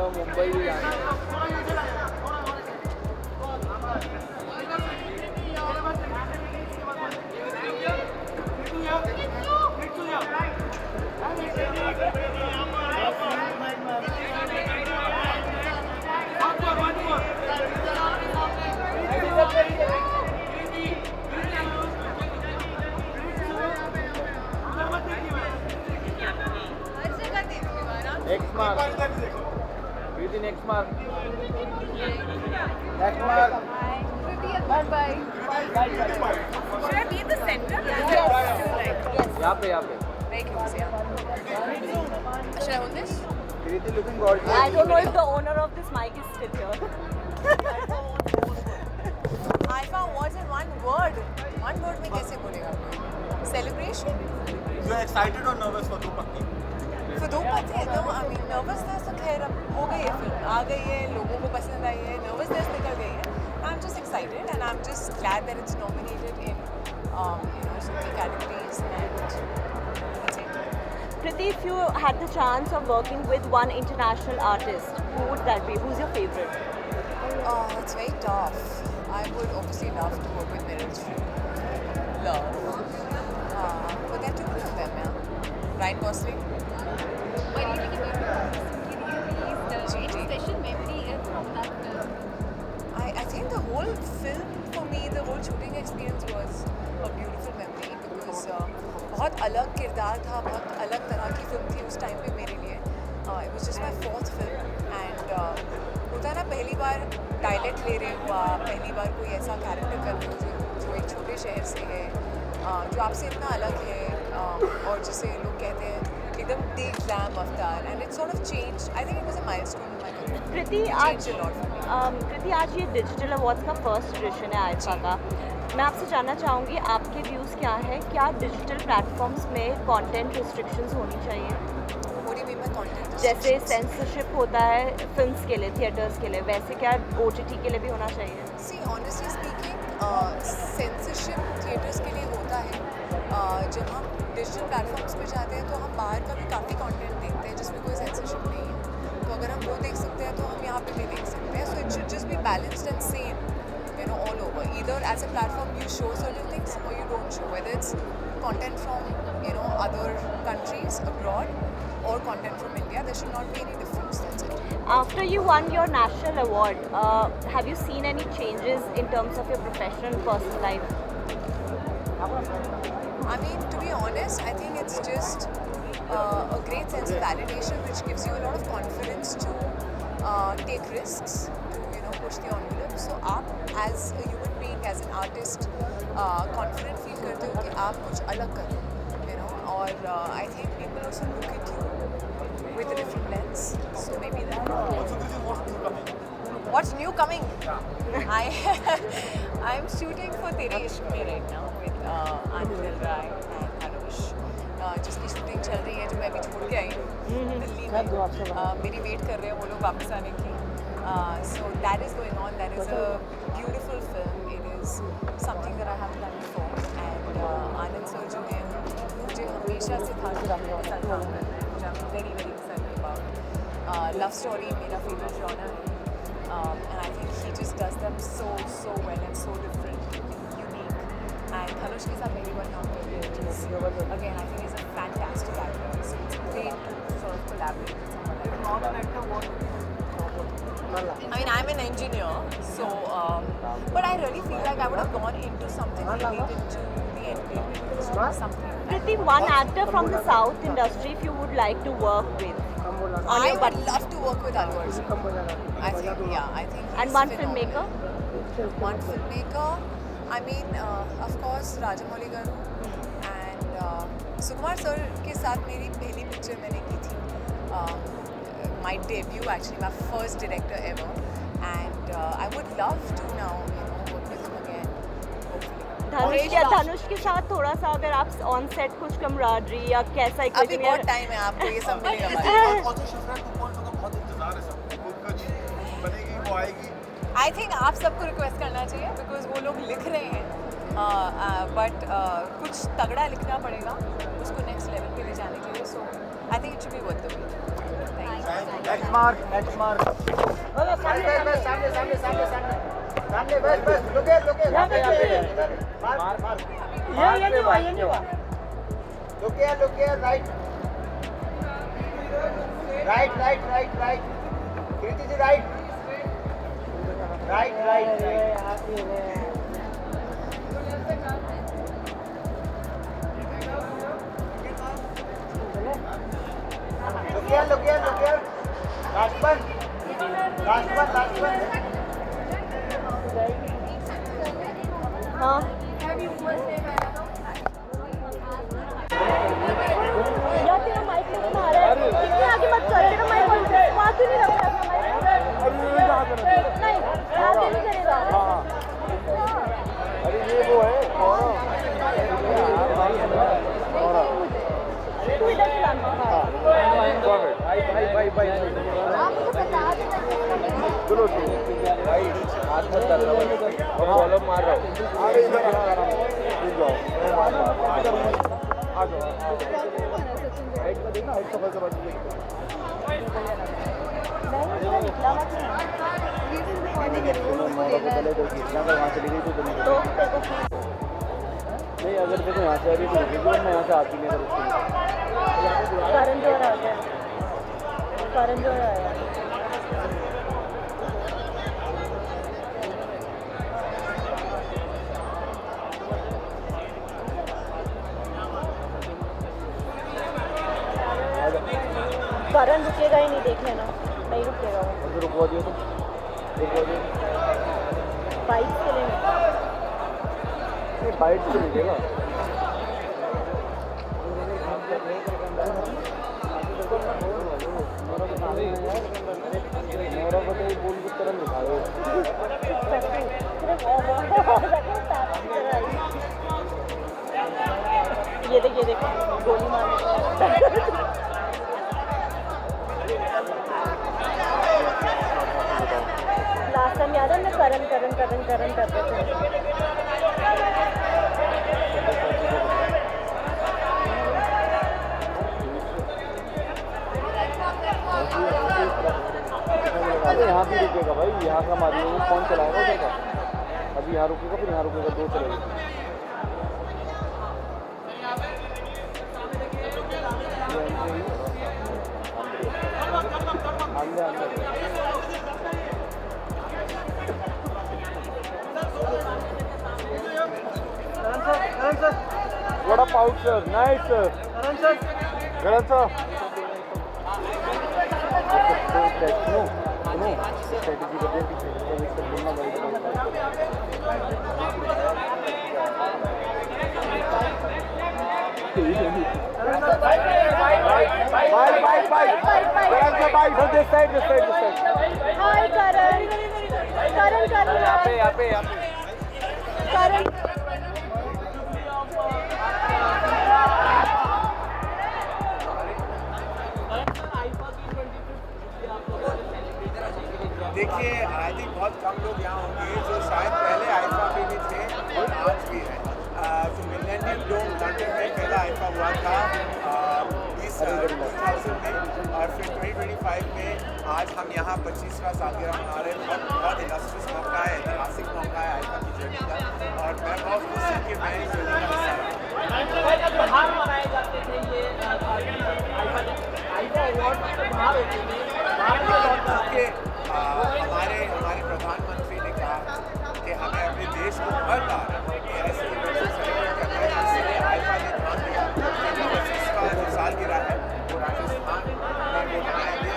Mumbai भी जाना है। Next mark. Kriti, next mark. Next mark. Bye. Should I be in the center? यहाँ पे Very close, yeah. Should I hold this? Kriti looking gorgeous. I don't know if the owner of this mic is still here. Alpha was in one word. One word में कैसे बोलेगा? Celebration? You are excited or nervous for Dupakki? For दो पत्ते तो I mean nervousness तो खैर अब हो गई है फिल्म आ गई है लोगों को पसंद आई है nervousness निकल गई है. I'm just excited and I'm just glad that it's nominated in so many categories and that's it. Kriti, if you had the chance of working with one international artist, who would that be? Who's your favorite? It's very tough. I would obviously love to work with Meryl Streep. Love. But there are too many of them, yeah. Ryan Gosling. Special memory is from that film. I think the whole film for me, the whole shooting experience was a beautiful memory because बहुत अलग किरदार था, बहुत अलग तरह की film थी उस टाइम पे मेरे लिए. It was just my fourth film and होता है ना पहली बार डायलेक्ट ले रहे हो आप, पहली बार कोई ऐसा कैरेक्टर कर रहे हो जो एक छोटे शहर से है, जो आपसे इतना अलग है और जिसे लोग कहते हैं एकदम डी ग्लैम अवतार and it sort of changed. I think it was a milestone in my career. Kriti, Kriti, आज ये डिजिटल अवार्ड्स का फर्स्ट एडिशन है आईफा का. मैं आपसे जानना चाहूँगी आपके व्यूज़ क्या हैं? क्या डिजिटल प्लेटफॉर्म्स में कंटेंट रिस्ट्रिक्शंस होनी चाहिए? जैसे सेंसरशिप होता है फिल्म्स के लिए, थिएटर्स के लिए, वैसे क्या OTT के लिए भी होना चाहिए? See, honestly speaking, censorship theatres के लिए होता है. जब हम डिजिटल प्लेटफॉर्म्स पे जाते हैं तो हम बाहर का भी काफ़ी कंटेंट देखते हैं जिसमें कोई सेंसरशिप नहीं है. तो अगर हम वो देख सकते हैं तो हम यहाँ पे भी देख सकते हैं. So it should just be balanced and same, all over. Either as a platform you show certain things or you don't show. Whether it's content from other countries abroad or content from India, there should not be any difference. That's it. After you won your national award, have you seen any changes in terms of your professional and personal life? I mean, to be honest, I think it's just a great sense of validation which gives you a lot of confidence to take risks, to push the envelope. So आप as a human being, as an artist, confident feel करते हो कि आप कुछ अलग करो, और I think people also look at you with a different lens. So maybe that. What's new coming? I'm shooting for Tere Ishq Mein right now with Anil Rai and Anush. जिसकी shooting चल रही है जो मैं अभी छोड़ के आई हूँ दिल्ली में. मेरी वेट कर रहे हैं वो लोग वापस आने की. So that is going on. That is a beautiful film. It is something that I haven't done before. And Anand sir जो है मुझे हमेशा से था कि मेरे साथ काम करना है. I'm very very excited about. Love story मेरा favorite genre है. And I think he just does them so well and so different, unique. And Dhanush ke saath मेरी one काम कर रही है. Again, I think he's a fantastic actor. So it's great to sort of collaborate with someone like that. I mean, I'm an engineer, so but I really feel like I would have gone into something related to the entertainment industry, something. Kriti, one actor from the South industry if you would like to work with. I would love to work with Allu Arjun. I think, yeah, I think. And one filmmaker? One filmmaker. I mean, of course, Rajamouli garu. And Sukumar sir के साथ मेरी पहली picture मैंने की थी. My debut, actually, my first director ever. And I would love to now, work with him again. धनुष के साथ थोड़ा सा अगर आप ऑन सेट कुछ कमराडरी या कैसा अभी बहुत टाइम है, आपको ये सब मिलेगा. आई थिंक आप सबको रिक्वेस्ट करना चाहिए बिकॉज वो लोग लिख रहे हैं बट कुछ तगड़ा लिखना पड़ेगा उसको नेक्स्ट लेवल पे ले जाने के लिए. So I think it should be worth the wait. Next mark सामने बस लुके मार ये नहीं हुआ लुके राइट कृति जी राइट लुके लास्ट वन हाँ यार तेरा माइक नहीं आ रहा है, इतने आगे मत कर, तेरा माइक वहाँ क्यों नहीं रख रहा अपना माइक? नहीं आगे नहीं करेगा. अरे ये वो है तू इधर से लाना. भाई चलो भाई हाथ मत कर रहा और बॉलर मार रहा हूँ. अरे इधर आ जाओ हाइट का देखना, हाइट का बस वहाँ चली गई तो नहीं, अगर देखो यहाँ से आ रही तो मैं यहाँ से आती नहीं. करण जोहर आया. करण रुकेगा ही नहीं, देख लेना, नहीं रुकेगा वो. रुकवा दिया तो बाइक के लिए नहीं, बाइक से मिलेगा. मेरा को तो बोल की तरह दिखाओ. ये देख गोली मारने. लास्ट टाइम याद है मैं करण करते थे. यहाँ भी रुकेगा भाई, यहाँ का मारिएगा कौन चलाएगा उधर का. अभी यहाँ रुकेगा फिर यहाँ रुकेगा, दो चलेगा. What up out sir, nice sir. Karan sir. सुनो स्ट्रेटेजी बदल पीछे बोलना बड़ी. This side. Hi Karan. यहाँ पे Karan. देखिए, आई थिंक बहुत कम लोग यहाँ होंगे जो शायद पहले आईफा पे भी थे और आज भी है. तो मिलेनियम डोम लंदन में पहला आईफा हुआ था 2000 में, और फिर 2025 में आज हम यहाँ 25वां सालगिरह मना रहे हैं. बहुत इलस्ट्रियस मौका है, ऐतिहासिक मौका है आईफा की जर्नी का, और मैं बहुत खुश हूँ कि मैं इस जर्नी का हिस्सा हमारे प्रधानमंत्री ने कहा कि हमें अपने देश को हर बार ऐसे इवेंट्स सेलिब्रेट करना है, इसलिए आईफा ने ध्यान दिया कि 25वां जो सालगिरह है वो राजस्थान में वो बनाया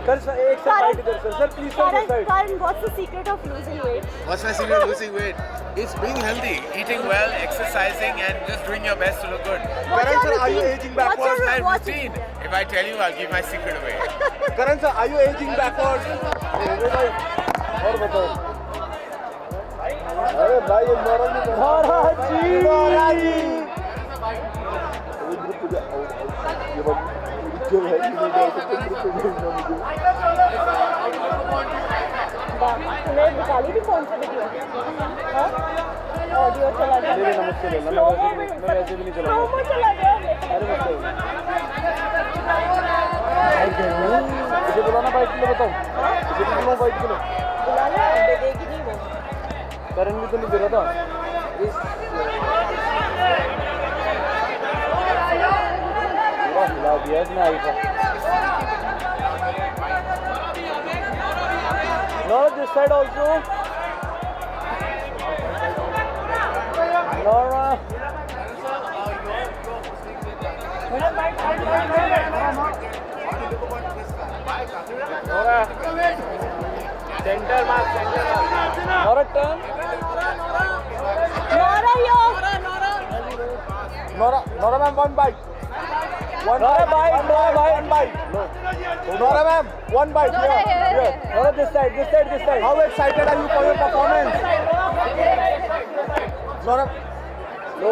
सर एक सर फाइट इधर sir please sir Karan, what's the secret of losing weight? What's my secret of losing weight? It's being healthy, eating well, exercising, and just doing your best to look good. Karan sir, are you aging backwards? What's my routine? If I tell you, I'll give my secret away. Karan sir, are you aging backwards? और बताओ। अरे भाई ये नौरा जी ये बात जो है कि नहीं जाए तो मैं निकाली थी कौन सा वीडियो? ऑडियो चला गया। मेरे नमस्ते लेना मैं ऐसे भी नहीं चलाऊंगा। चला गया। अरे बताओ इसे बुलाना बाइक के लिए बताओ इसे भी बुलाओ बाइक के लिए बुलाना देगी नहीं वो करण भी तो नहीं दे रहा था पूरा हिला दिया इसने IIFA Nora this side also Nora Nora center mark Nora turn Nora ma'am one bite Nora bite no Nora ma'am one bite here Nora this side how excited are you for your performance Nora no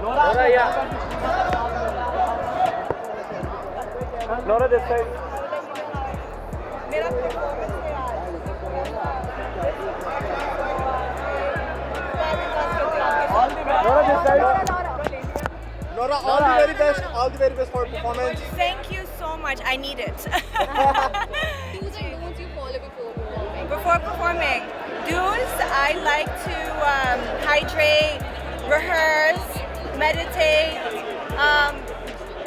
Nora, yeah. Nora, this side. Nora, this side. Nora, all the very best for performance. Thank you so much. I need it. Do's and don'ts you follow before performing? Before performing, do's, I like to hydrate, rehearse, meditate.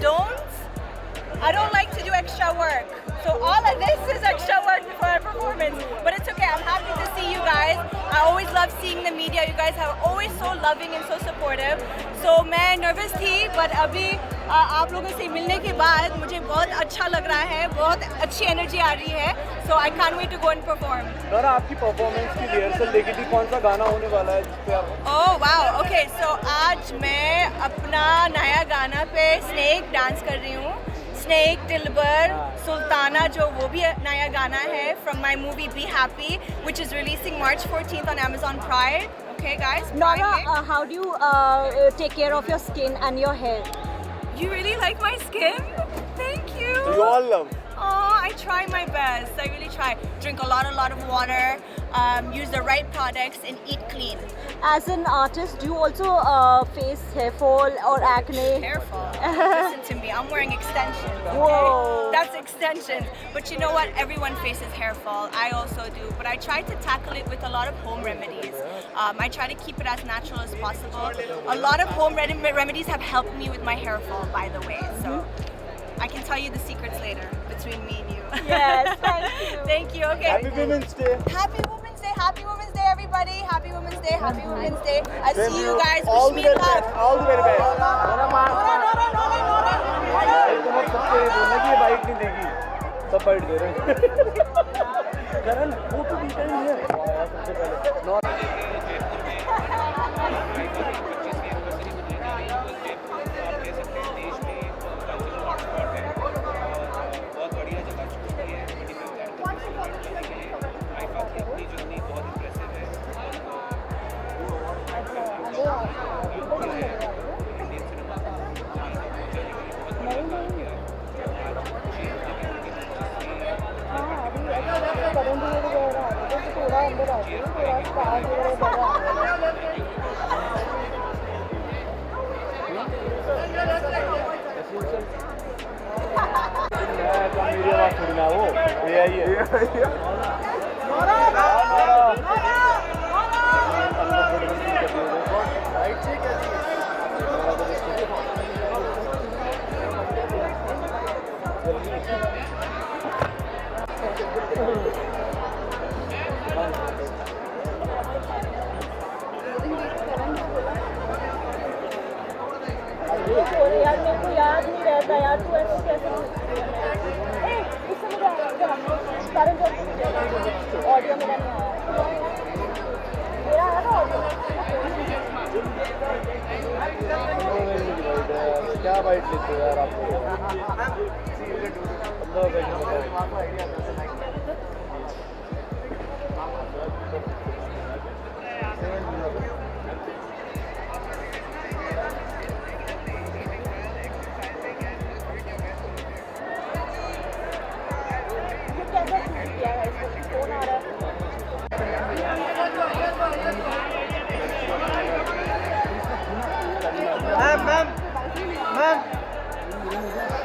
Don'ts, I don't like to do extra work. So all of this is extra work before a performance. But it's okay, I'm happy to see you guys. I always love seeing the media. You guys are always so loving and so supportive. So मैं nervous थी, but अभी आप लोगों से मिलने के बाद मुझे बहुत अच्छा लग रहा है, बहुत अच्छी एनर्जी आ रही है. So I can't wait to go and perform. Nora आपकी परफॉर्मेंस की रिहर्सल देखी थी कौन सा गाना होने वाला है जिस पे आप Oh wow, okay. So आज मैं अपना नया गाना पे स्नेक डांस कर रही हूँ. स्नेक दिलबर सुल्ताना जो वो भी नया गाना है from my movie Be Happy which is releasing March 14th on Amazon Prime. Okay guys. Nora, how do you take care of your skin and your hair? You really like my skin? Thank you. You all love. Oh, I try my best. I really try. Drink a lot of water, use the right products, and eat clean. As an artist, do you also face hair fall or acne? Hair fall? Listen to me. I'm wearing extensions. Okay? Whoa. That's extensions. But you know what? Everyone faces hair fall. I also do. But I try to tackle it with a lot of home remedies. I try to keep it as natural as possible. A lot of home remedies have helped me with my hair fall, by the way. So. I can tell you the secrets later between me and you. Yes, thank you. Thank you. Okay. Happy Women's Day. Happy Women's Day. Happy Women's Day, everybody. Happy Women's Day. Happy Women's Day. I'll see you guys. All Wish the me very luck. best. All the very best. Nora. सबसे बोलना कि ये bite नहीं देगी सब bite दे रहे हैं करण वो तो बीता ही है सबसे पहले यार मेरे को याद नहीं रहता यार, तू ऐसे कैसे ऑडियो मेरा नहीं आया, मेरा आया था ऑडियो। क्या बाइट लेते हो यार आप?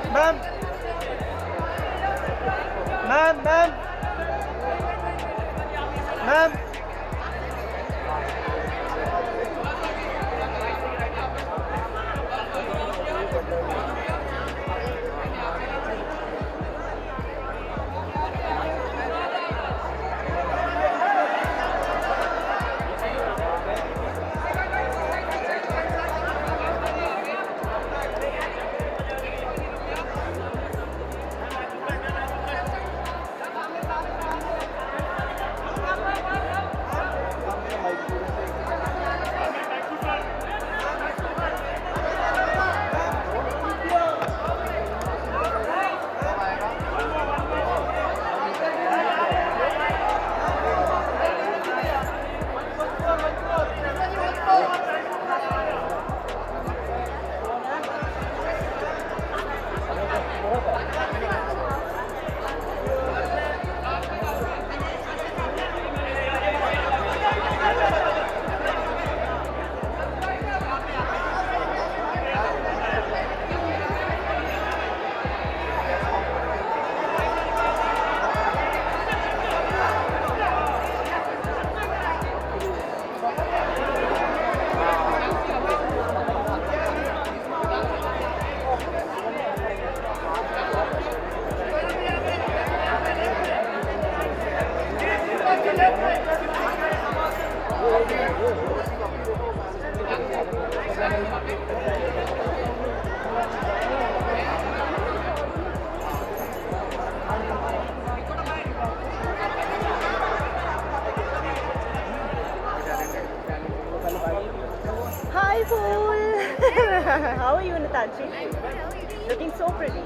Ma'am Hi, Fool. How are you, Natanshi? Looking so pretty.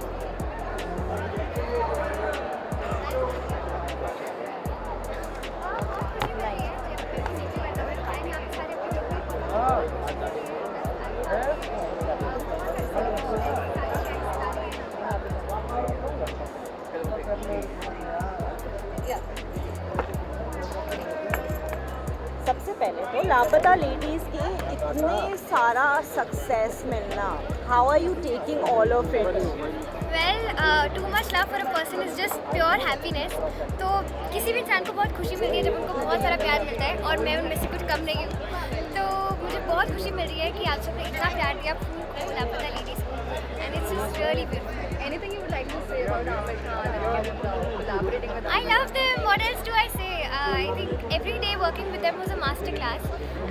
सबसे पहले तो लापता लेडीज की इतने सारा सक्सेस मिलना, how are you taking all of it? Well too much love for a person is just pure happiness. तो किसी भी इंसान को बहुत खुशी मिलती है जब उनको बहुत सारा प्यार मिलता है, और मैं उनमें से कुछ कम नहीं हूँ। तो मुझे बहुत खुशी मिल रही है कि आप सबने इतना प्यार दिया लापता लेडीज को, and it's just really beautiful. Anything you would like to say about Aamir Khan and collaborating with I love them. What else do I say? I think every day working with them was a masterclass,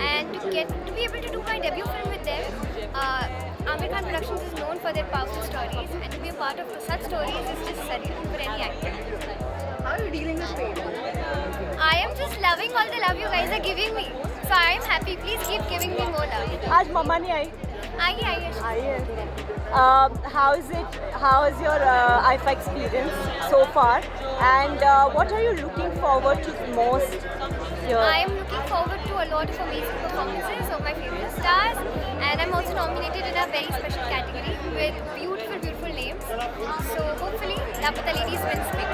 and to be able to do my debut film with them, Aamir Khan Productions is known for their powerful stories, and to be a part of such stories is just surreal for any actor. How are you dealing with fame? I am just loving all the love you guys are giving me, so I am happy. Please keep giving me more love. आज मम्मा नहीं आई? आई है। How is it? How is your IFA experience so far? And what are you looking forward to most here? I am looking forward to a lot of amazing performances of my favorite stars, and I'm also nominated in a very special category with beautiful, beautiful names. So hopefully, Lapata Ladies wins big.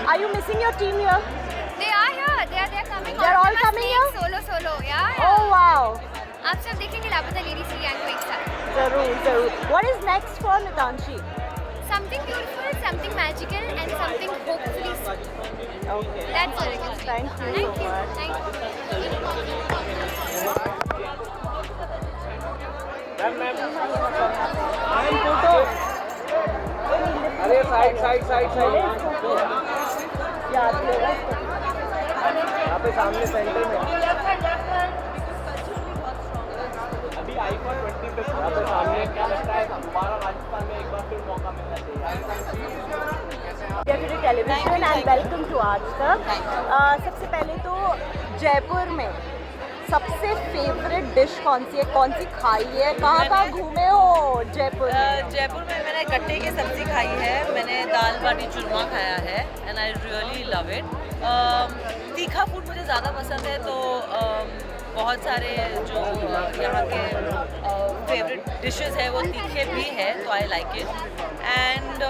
Are you missing your team here? They are here. They are coming. They're all coming here? Solo. Yeah. Oh wow. आप सब देखेंगे लापता ladies की gang को एक साथ। जरूर। What is next for Natanshi? Something beautiful, something magical, and something hopefully Okay. That's what I can say. Thank you. Thank you. so much. अरे साइड साइड साइड साइड यहाँ पे सामने सेंटर में अभी आईफोन 20 पे यहाँ पे सामने क्या लगता है दोबारा राजस्थान में एक बार फिर मौका मिलना चाहिए। टेलीविजन एंड वेलकम टू आज तक। सबसे पहले तो जयपुर में सबसे फेवरेट डिश कौन सी है, कौन सी खाई है, कहाँ घूमे हो जयपुर में? जयपुर में मैंने गट्टे की सब्ज़ी खाई है, मैंने दाल बाटी चूरमा खाया है and I really love it. तीखा फूड मुझे ज़्यादा पसंद है, तो बहुत सारे जो यहाँ के फेवरेट डिशेस है वो तीखे भी है, तो आई लाइक इट। एंड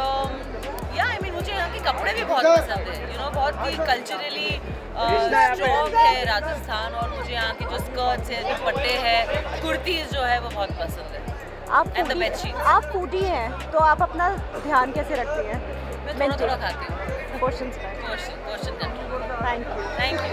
या आई मीन मुझे यहाँ के कपड़े भी बहुत पसंद है, यू नो, बहुत ही कल्चरली स्ट्रॉन्ग है राजस्थान, और मुझे यहाँ की जो स्कर्ट्स है, दुपट्टे हैं, कुर्तीज़ जो है वो बहुत पसंद है। आप फूडी हैं तो आप अपना ध्यान कैसे रखती हैं? मैं थोड़ा खाती हूँ। Question thank you.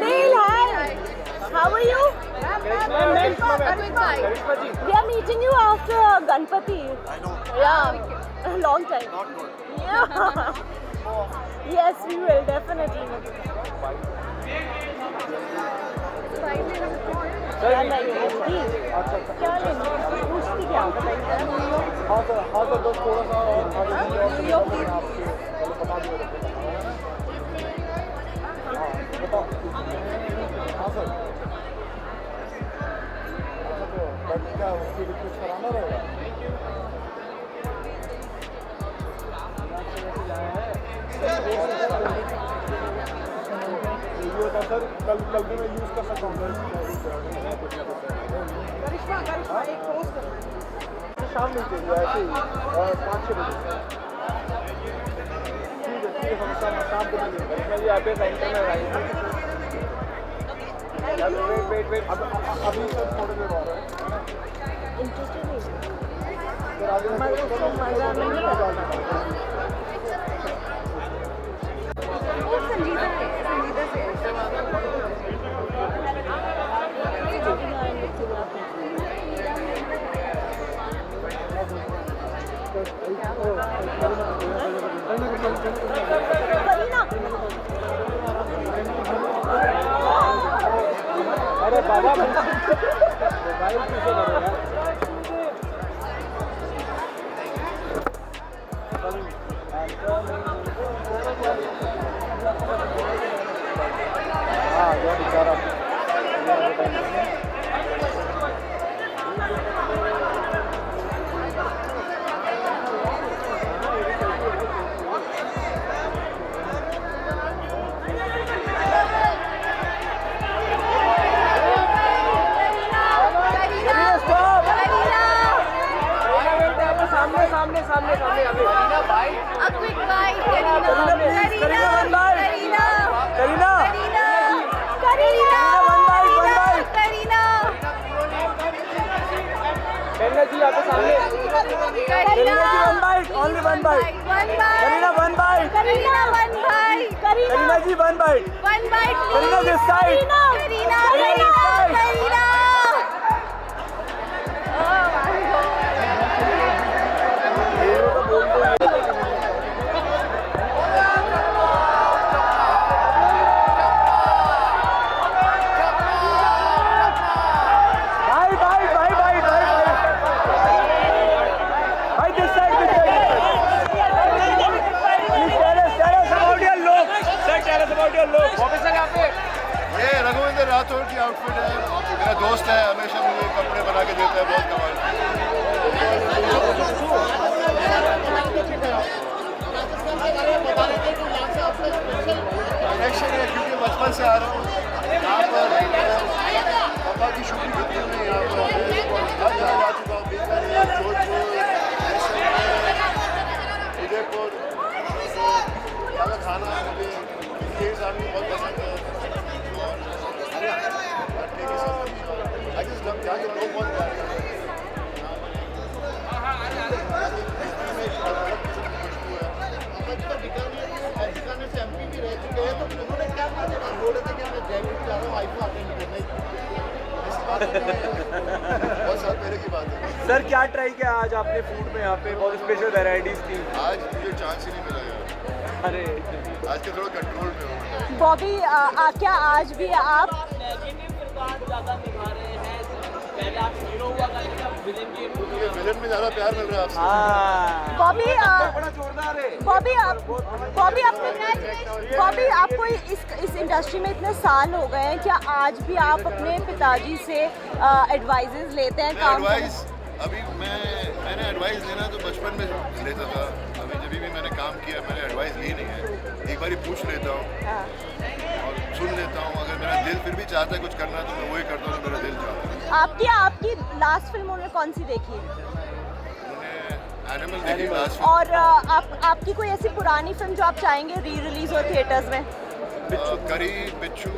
Neil, hi. How are you? We are meeting you after Ganpati. I know. Yeah, a long time. Not good. Yeah. Yes, we will definitely. क्या लेंगे? क्या लेंगे? पूछती क्या? हाँ सर बस थोड़ा सा हाँ सर बट क्या उसकी कुछ कराना रहेगा? ये होता सर कल भी मैं यूज़ कर सकता हूँ। शाम में चाहिए ऐसे ही 5-6 बजे। ठीक है हम शाम को मिलेंगे। मैं यहाँ पे सेंटर में आएंगे। वेट अभी सर थोड़ी देर और है। इंटरेस्टेड नहीं सर आगे मजा नहीं आता। अरे बाबा मोबाइल पीछे करो यार। हाँ जो बेचारा सामने अभी करीना भाई A quick bite, Karina. Karina one bite. Karina one bite. Karina जी आपके सामने Karina ji one bite, only one bite. Karina one bite. Karina ji one bite. Karina this side. Karina this side. ये रघुविंदर राठौर की outfit है, मेरा बात है। Sir क्या try किया आज आपने फूड में? यहाँ पे बहुत स्पेशल वेराइटीज थी। आज मुझे चांस ही नहीं मिला यार। अरे आज के थोड़ा कंट्रोल में हूँ। बॉबी क्या आज भी आप ये विलन में ज़्यादा प्यार मिल रहा है आपसे। बॉबी आपको इस इंडस्ट्री में इतने साल हो गए हैं, क्या आज भी आप अपने पिताजी से एडवाइजेस लेते हैं काम एडवाइस अभी मैंने एडवाइस लेना तो बचपन में लेता था। अभी जब भी मैंने काम किया मैंने एडवाइस ली नहीं है। एक बार पूछ लेता हूँ और सुन लेता हूँ। अगर मेरा दिल फिर भी चाहता है कुछ करना तो मैं वही करता हूँ जो मेरा दिल चाहता है। आपकी लास्ट फिल्म उन्होंने कौन सी देखी? एनिमल देखी लास्ट फिल्म। और आपकी कोई ऐसी पुरानी फिल्म जो आप चाहेंगे री रिलीज हो थिएटर्स में? करी, बिच्छू,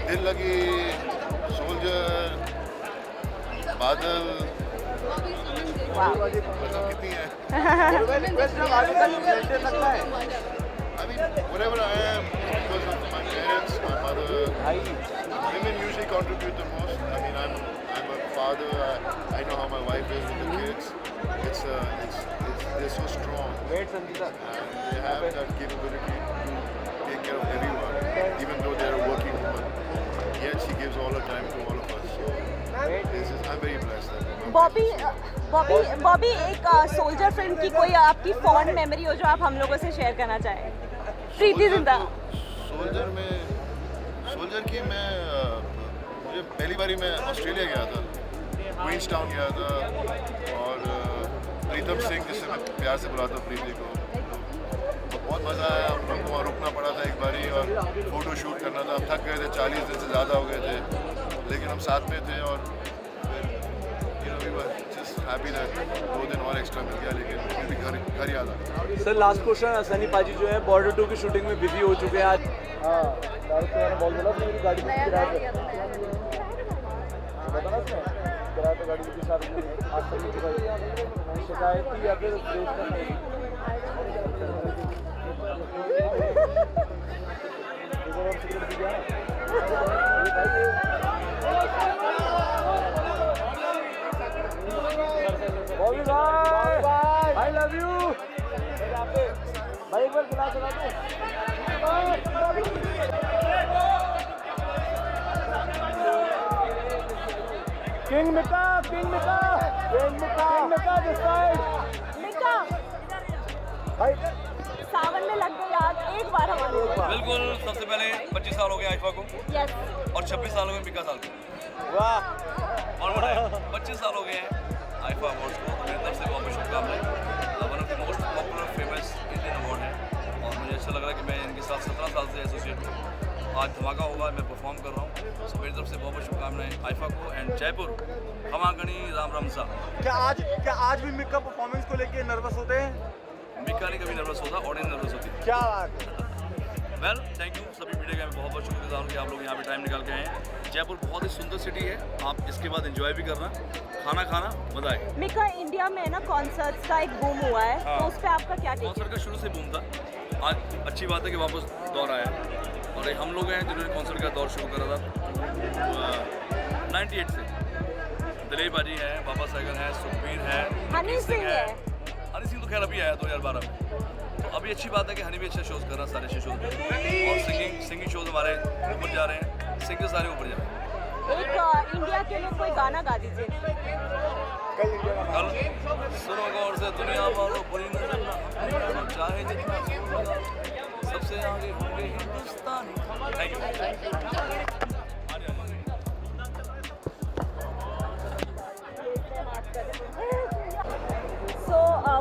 दिल लगी, सोल्जर, बादल, मतलब कितनी है? I mean, whatever I am, because of my parents, my mother, women usually contribute the most. I mean, I'm a father. I know how my wife is with the kids. They're so strong. And they have that capability to take care of everyone, even though they're a working woman. Yet she gives all her time to all of us. So I'm very blessed. Bobby एक soldier film की कोई आपकी fond memory हो जो आप हम लोगों से शेयर करना चाहें? प्रीति जिंटा। सोल्जर की मुझे पहली बारी मैं ऑस्ट्रेलिया गया था, क्वींस टाउन गया था और प्रीतम सिंह जिससे मैं प्यार से बुलाता हूँ प्रीति को, तो बहुत मज़ा आया। हम लोग को वहाँ रुकना पड़ा था एक बारी और फ़ोटो शूट करना था। हम थक गए थे, 40 दिन से ज़्यादा हो गए थे, लेकिन हम साथ में थे और हैप्पी दैट 2 दिन और एक्स्ट्रा मिल गया, लेकिन फिर भी घर याद आ। सर लास्ट क्वेश्चन, सनी पाजी जो है बॉर्डर 2 की शूटिंग में बिजी हो चुके हैं आज। शिकायत या फिर बॉबी भाई आई लव यू भाई, एक बार गिला चला दो। King Mika this side. Mika भाई सावन में लग गई आग, एक बार हमारे। बिल्कुल, सबसे पहले 25 साल हो गए आइफा को। यस। और 26 साल हो गए मिका साल को। वाह। और 25 साल हो गए हैं आइफा अवार्ड्स को। मेरी तरफ से बहुत शुभकामनाएं। One of the most popular famous Indian award है और मुझे अच्छा लग रहा है कि मैं इनके साथ 17 साल से एसोसिएट हूँ। आज धमाका होगा, मैं परफॉर्म कर रहा हूँ। सो मेरी तरफ से बहुत बहुत शुभकामनाएं आइफा को एंड जयपुर खमागणी राम रमसा। क्या आज भी मिका परफॉर्मेंस को लेके नर्वस होते हैं? मिका नहीं कभी नर्वस होता, ऑडियंस नर्वस होती है। क्या बात है। वेल थैंक यू सभी मीडिया का, मैं बहुत बहुत शुक्रगुजार हूँ कि आप लोग यहाँ पे टाइम निकाल के आए हैं। जयपुर बहुत ही सुंदर सिटी है, आप इसके बाद एंजॉय भी करना, खाना खाना, मजा आए। मिका इंडिया में ना कॉन्सर्ट्स का एक बूम हुआ है, हाँ। तो उस पे आपका क्या टेक है? कॉन्सर्ट का शुरू से बूम था, आज अच्छी बात है कि वापस दौर आया और हम लोग हैं जिन्होंने कॉन्सर्ट का दौर शुरू करा था 98 से। दिलीप बाजी है, बाबा सागर है, सुखबीर है, हनी सिंह है। हनी सिंह तो खैर अभी आया 2012 में, तो अभी अच्छी बात है कि हनी भी अच्छा शोज कर रहा है, सारे अच्छे शोज और सिंगिंग शोज हमारे ऊपर जा रहे हैं, सिंगर सारे ऊपर जा रहे हैं। एक इंडिया के लिए कोई गाना गा दीजिए। कल सुनो गौर से दुनिया वालों, बुरी नजर ना चाहे जितना सबसे आगे होंगे Hindustani. Thank you. So,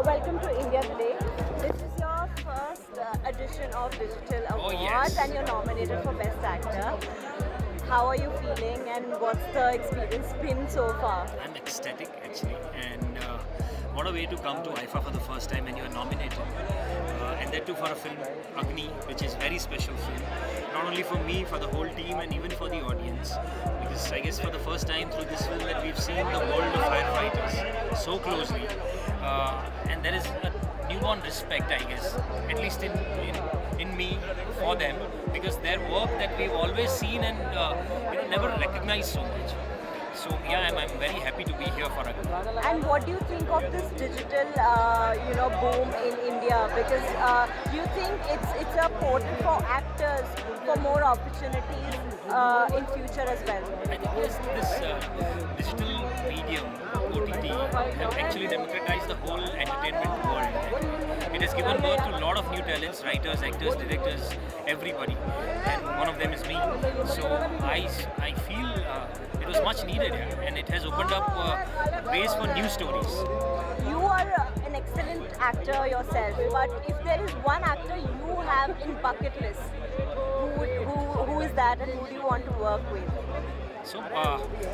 welcome to India today. This is your first edition of Digital Awards, yes. and you're nominated for Best Actor. How are you feeling, and what's the experience been so far? I'm ecstatic actually, and what a way to come to IFA for the first time when you are nominated, and that too for a film Agni, which is very special film, not only for me, for the whole team, and even for the audience, because I guess for the first time through this film that we've seen the world of firefighters so closely, and there is a newborn respect, I guess, at least in me for them, because their work that we've always seen and never recognized so much. So yeah, I'm very happy to be here for Agni. And what do you think of this digital, boom in India? Because you think it's a portal for actors for more opportunities in future as well? I think this digital medium, OTT, have actually democratized the whole entertainment world. It has given birth to a lot of new talents, writers, actors, directors, everybody. And one of them is me. So I feel it was much needed, and it has opened up ways for new stories. You are an excellent actor yourself, but if there is one actor you have in bucket list, who is that, and who do you want to work with? So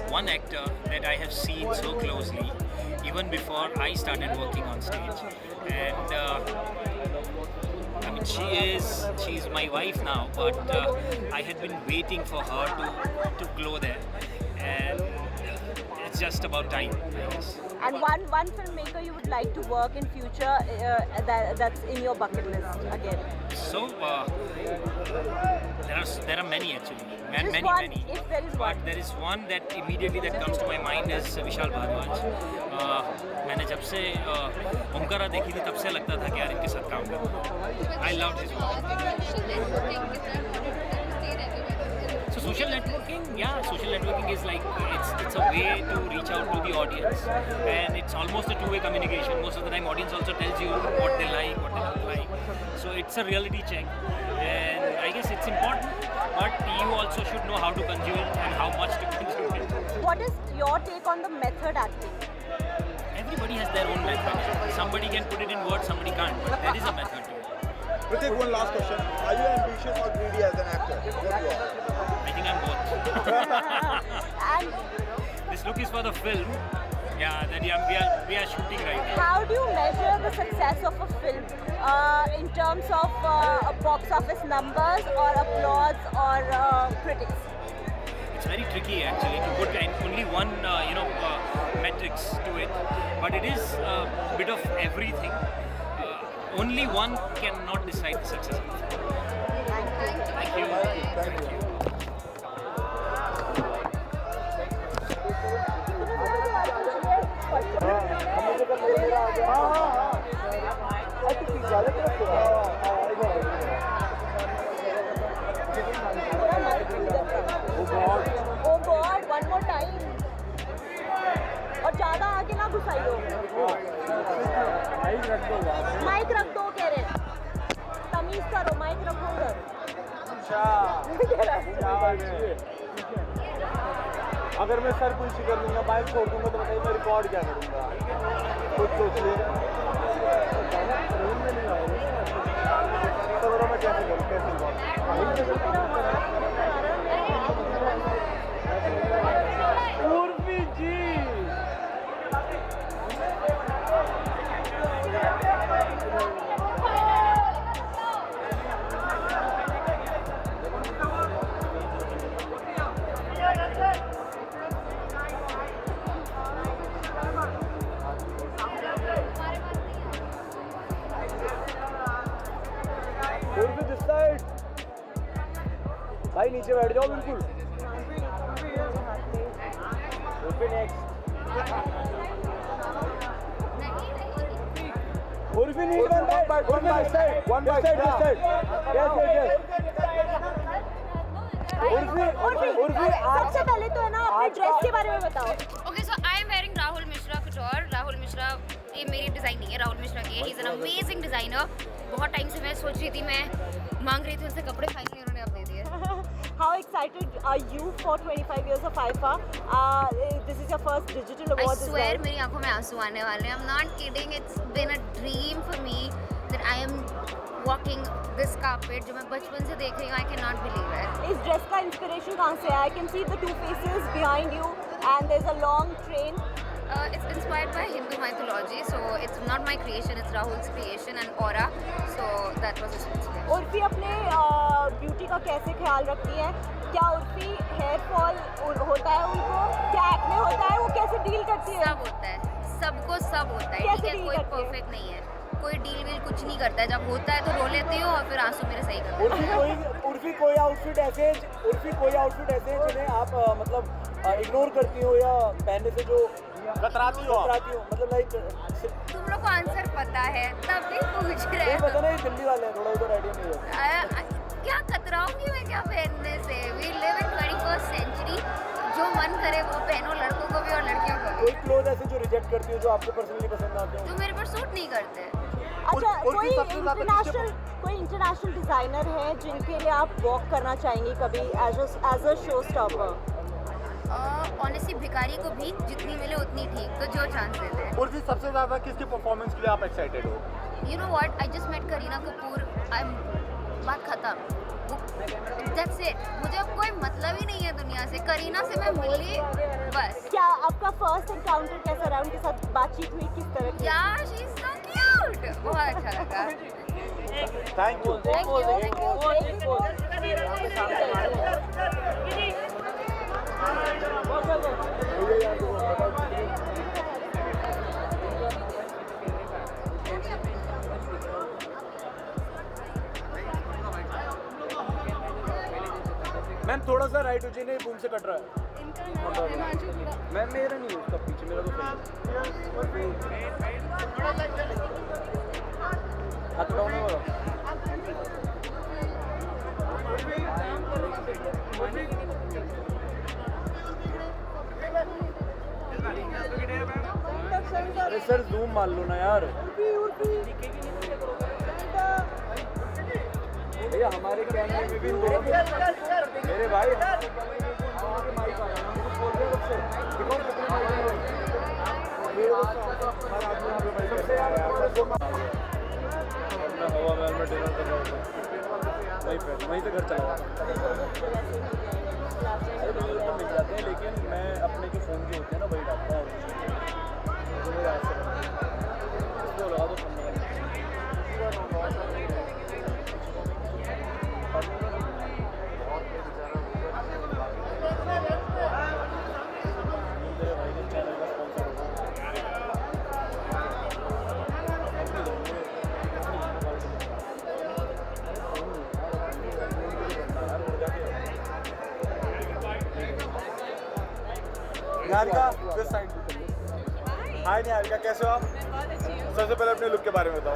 one actor that I have seen so closely, even before I started working on stage, and I mean she's my wife now, but I had been waiting for her to glow there, and it's just about time, I guess. And one filmmaker you would like to work in future that's in your bucket list again? So there are many actually, Just many. one, if there is one. But there is one that immediately that comes to my mind is Vishal Bhardwaj. मैंने जब से ओमकारा देखी थी तब से लगता था कि यार इनके साथ काम करूँ. I loved his work. So social networking is like it's a way to reach out to the audience, and it's almost a two-way communication. Most of the time, audience also tells you what they like, what they don't like. So it's a reality check, and I guess it's important. But you also should know how to consume it and how much to consume it. What is your take on the method acting? Everybody has their own method. Somebody can put it in words, somebody can't. But there is a method to it. Pratik, one last question. Are you ambitious or greedy as an actor? What you are? I think I'm both. And this look is for the film. Yeah, that we are shooting right now. how do you measure the success of a film in terms of box office numbers or applause or critics? It's very tricky actually to put only one metrics to it, but it is a bit of everything. Only one cannot decide the success of the film. Thank you. Thank you. Oh God, one more time. और ज़्यादा आगे ना घुसाइयो. Mic रख दो कह रहे. तमीज़ करो, माइक रखो उधर. अगर मैं सर कुछ कर लूँगा, बाइक छोड़ दूँगा तो बताइए मैं रिकॉर्ड क्या करूँगा? कुछ सोचिए. तो मैं कैसे करूँ? उर्वी जी. भाई नीचे बैठ जाओ बिल्कुल. Urfi need one by side. Urfi सबसे पहले तो है ना अपने ड्रेस के बारे में बताओ. Okay, so I am wearing Rahul Mishra couture. Rahul Mishra ये मेरी डिज़ाइन नहीं है, राहुल मिश्रा की है. He's an amazing designer. बहुत टाइम से मैं सोच रही थी, मैं मांग रही थी उनसे कपड़े, फाइनली उन्होंने अब दे दिए. How excited are you for 25 years of IFA? This is your first digital award. I swear मेरी आंखों में आंसू आने वाले हैं. I'm not kidding. It's been a dream for me that I am walking this carpet जो मैं बचपन से देख रही हूँ. I cannot believe it. इस ड्रेस का इंस्पिरेशन कहाँ से है? I can see the two faces behind you and there's a long train. It's inspired by Hindu mythology, so it's not my creation, it's Rahul's creation and aura, so that was his inspiration. Urfi अपने beauty का कैसे ख्याल रखती है? क्या Urfi hair fall होता है उनको? क्या एक्ने होता है? वो कैसे डील करती है? सब होता है, सबको सब होता है. ठीक है, कोई परफेक्ट नहीं है, कोई डील वील कुछ नहीं करता है. जब होता है तो रो लेती हूँ और फिर आंसू मेरे सही करते हैं. उर्फी कोई आउटफिट ऐसे जिन्हें आप मतलब इग्नोर करती हो या पहनने से जो कतराती हो मतलब लाइक तुम लोग को आंसर पता है तब भी पूछ रहे नहीं हो। पता नहीं, दिल्ली वाले हैं, थोड़ा उधर आइडिया नहीं है। क्या कतराऊंगी मैं क्या पहनने से? We live in 21st century, जो मन करे वो पहनो, लड़कों को भी और लड़कियों को भी। कोई क्लोथ ऐसे जो रिजेक्ट करती हो जो आपको पर्सनली पसंद आते हो? जो मेरे पर सूट नहीं करते। अच्छा, कोई इंटरनेशनल डिजाइनर है जिनके लिए आप वॉक करना चाहेंगी कभी as a show stopper? Honestly भिखारी को भी जितनी मिले उतनी ठीक, तो जो चांस देते हैं। और फिर सबसे ज़्यादा किसके परफॉर्मेंस के लिए आप एक्साइटेड हो? You know what, I just met Kareena Kapoor, I am बात खत्म, दैट्स इट। मुझे अब कोई मतलब ही नहीं है दुनिया से, करीना से मैं मिली बस। क्या आपका फर्स्ट एनकाउंटर कैसा रहा? उनके साथ बातचीत हुई किस तरह की? यार शी इज सो क्यूट, बहुत अच्छा लगा। Thank you. मैम थोड़ा सा राइट हो जाइए, नहीं बूम से कट रहा है। मैम मेरा नहीं है, उसका पीछे मेरा तो हाथ डाउन है वाला। अरे सर जूम मान लो ना यार भैया, हमारे कैमरे में भी मेरे भाई हवा महल में डिनर कर रहा हूँ, वहीं से घर चला तो मिल जाते हैं, लेकिन मैं अपने जो फ़ोन के होते हैं ना वही डालता हूँ। इसको लगा दो निहारिका, दिस साइड। हाय निहारिका, कैसे हो आप? सबसे पहले अपने लुक के बारे में बताओ।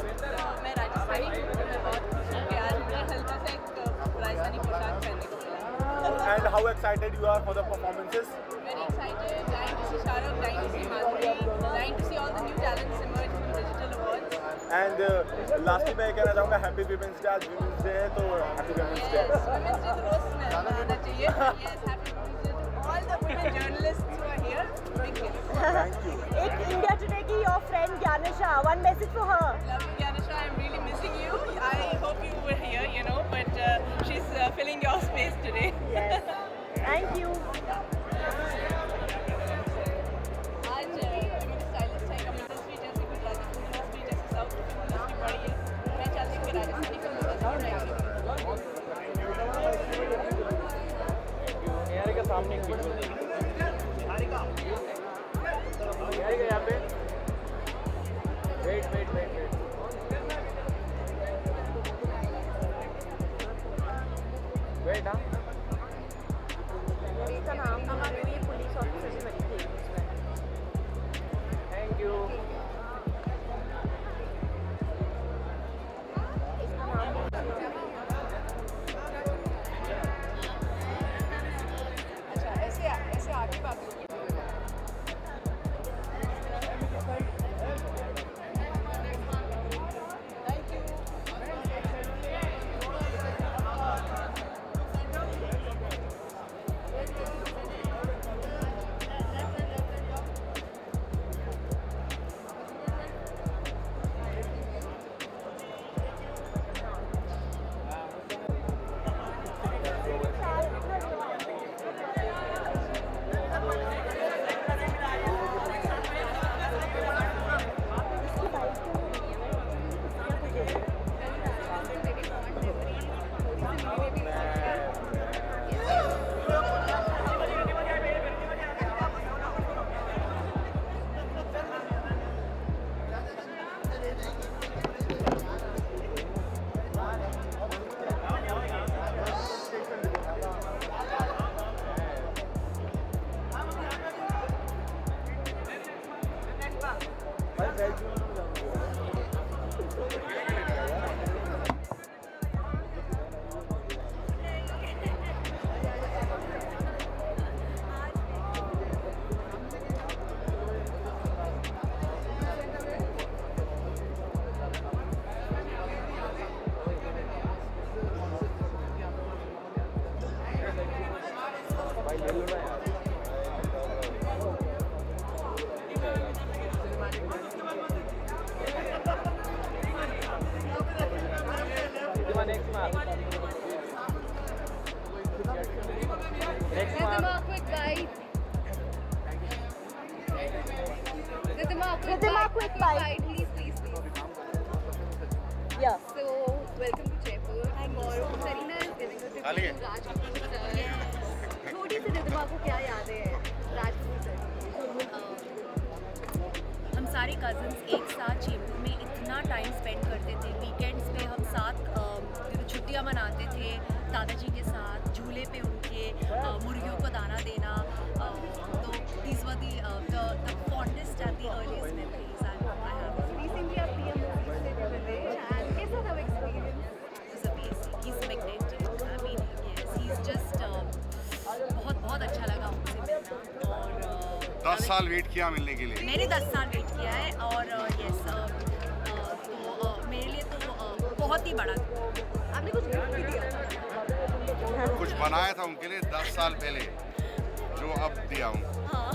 मैं राजस्थानी हूँ, मैं बहुत खुश हूँ कि आज मुझे हल्का सा एक राजस्थानी पोशाक पहनने को मिला। And how excited you are for the performances? Very excited, dying to see Shahrukh, dying to see Madhuri, dying to see all the new talents emerge from Digital Awards. And lastly मैं कहना चाहूँगा happy women's day. आज women's day है तो happy women's day. Women's Day तो रोज मनाना चाहिए। Yes, happy Women's Day to all the women journalists who are here. Big kiss. Thank you. एक इंडिया टुडे की your friend Gyanisha, one message for her. Love you, Gyanisha. I'm really missing you. I hope you were here, you know, but she's filling your space today. Yes. Thank you. आज women stylist है, कम industry जैसे Gujarati film industry जैसे south film industry बड़ी है। मैं चाहती हूँ कि राजस्थानी फिल्म इंडस्ट्री निहारिका सामने एक वीडियो यहाँ पे वेट हाँ Ridhima, quick bite. Ridhima, quick bite. Please. Yeah. So, welcome to Jaipur. और Kareena is giving a tribute to Raj Kapoor sir. छोटी सी रिद्धिमा को क्या यादें हैं राज कपूर सर? हम सारे कज़न्स एक साथ जयपुर में इतना टाइम स्पेंड करते थे। वीकेंड्स पे हम साथ छुट्टियां मनाते थे दादाजी के साथ, झूले पे उनके मुर्गियों को दाना देना। तो these were the fondest and the earliest memories I have. Recently, our PM movie से भी मिले and कैसा था वो experience? It was amazing. He's magnetic. I mean, yes, he's just बहुत अच्छा लगा उनसे मिलना। और 10 साल वेट किया मिलने के लिए। मैंने 10 साल वेट किया है और यस तो मेरे लिए तो बहुत ही बड़ा। आपने कुछ गिफ्ट भी दिया? कुछ बनाया था उनके लिए 10 साल पहले जो अब दिया हूँ। हाँ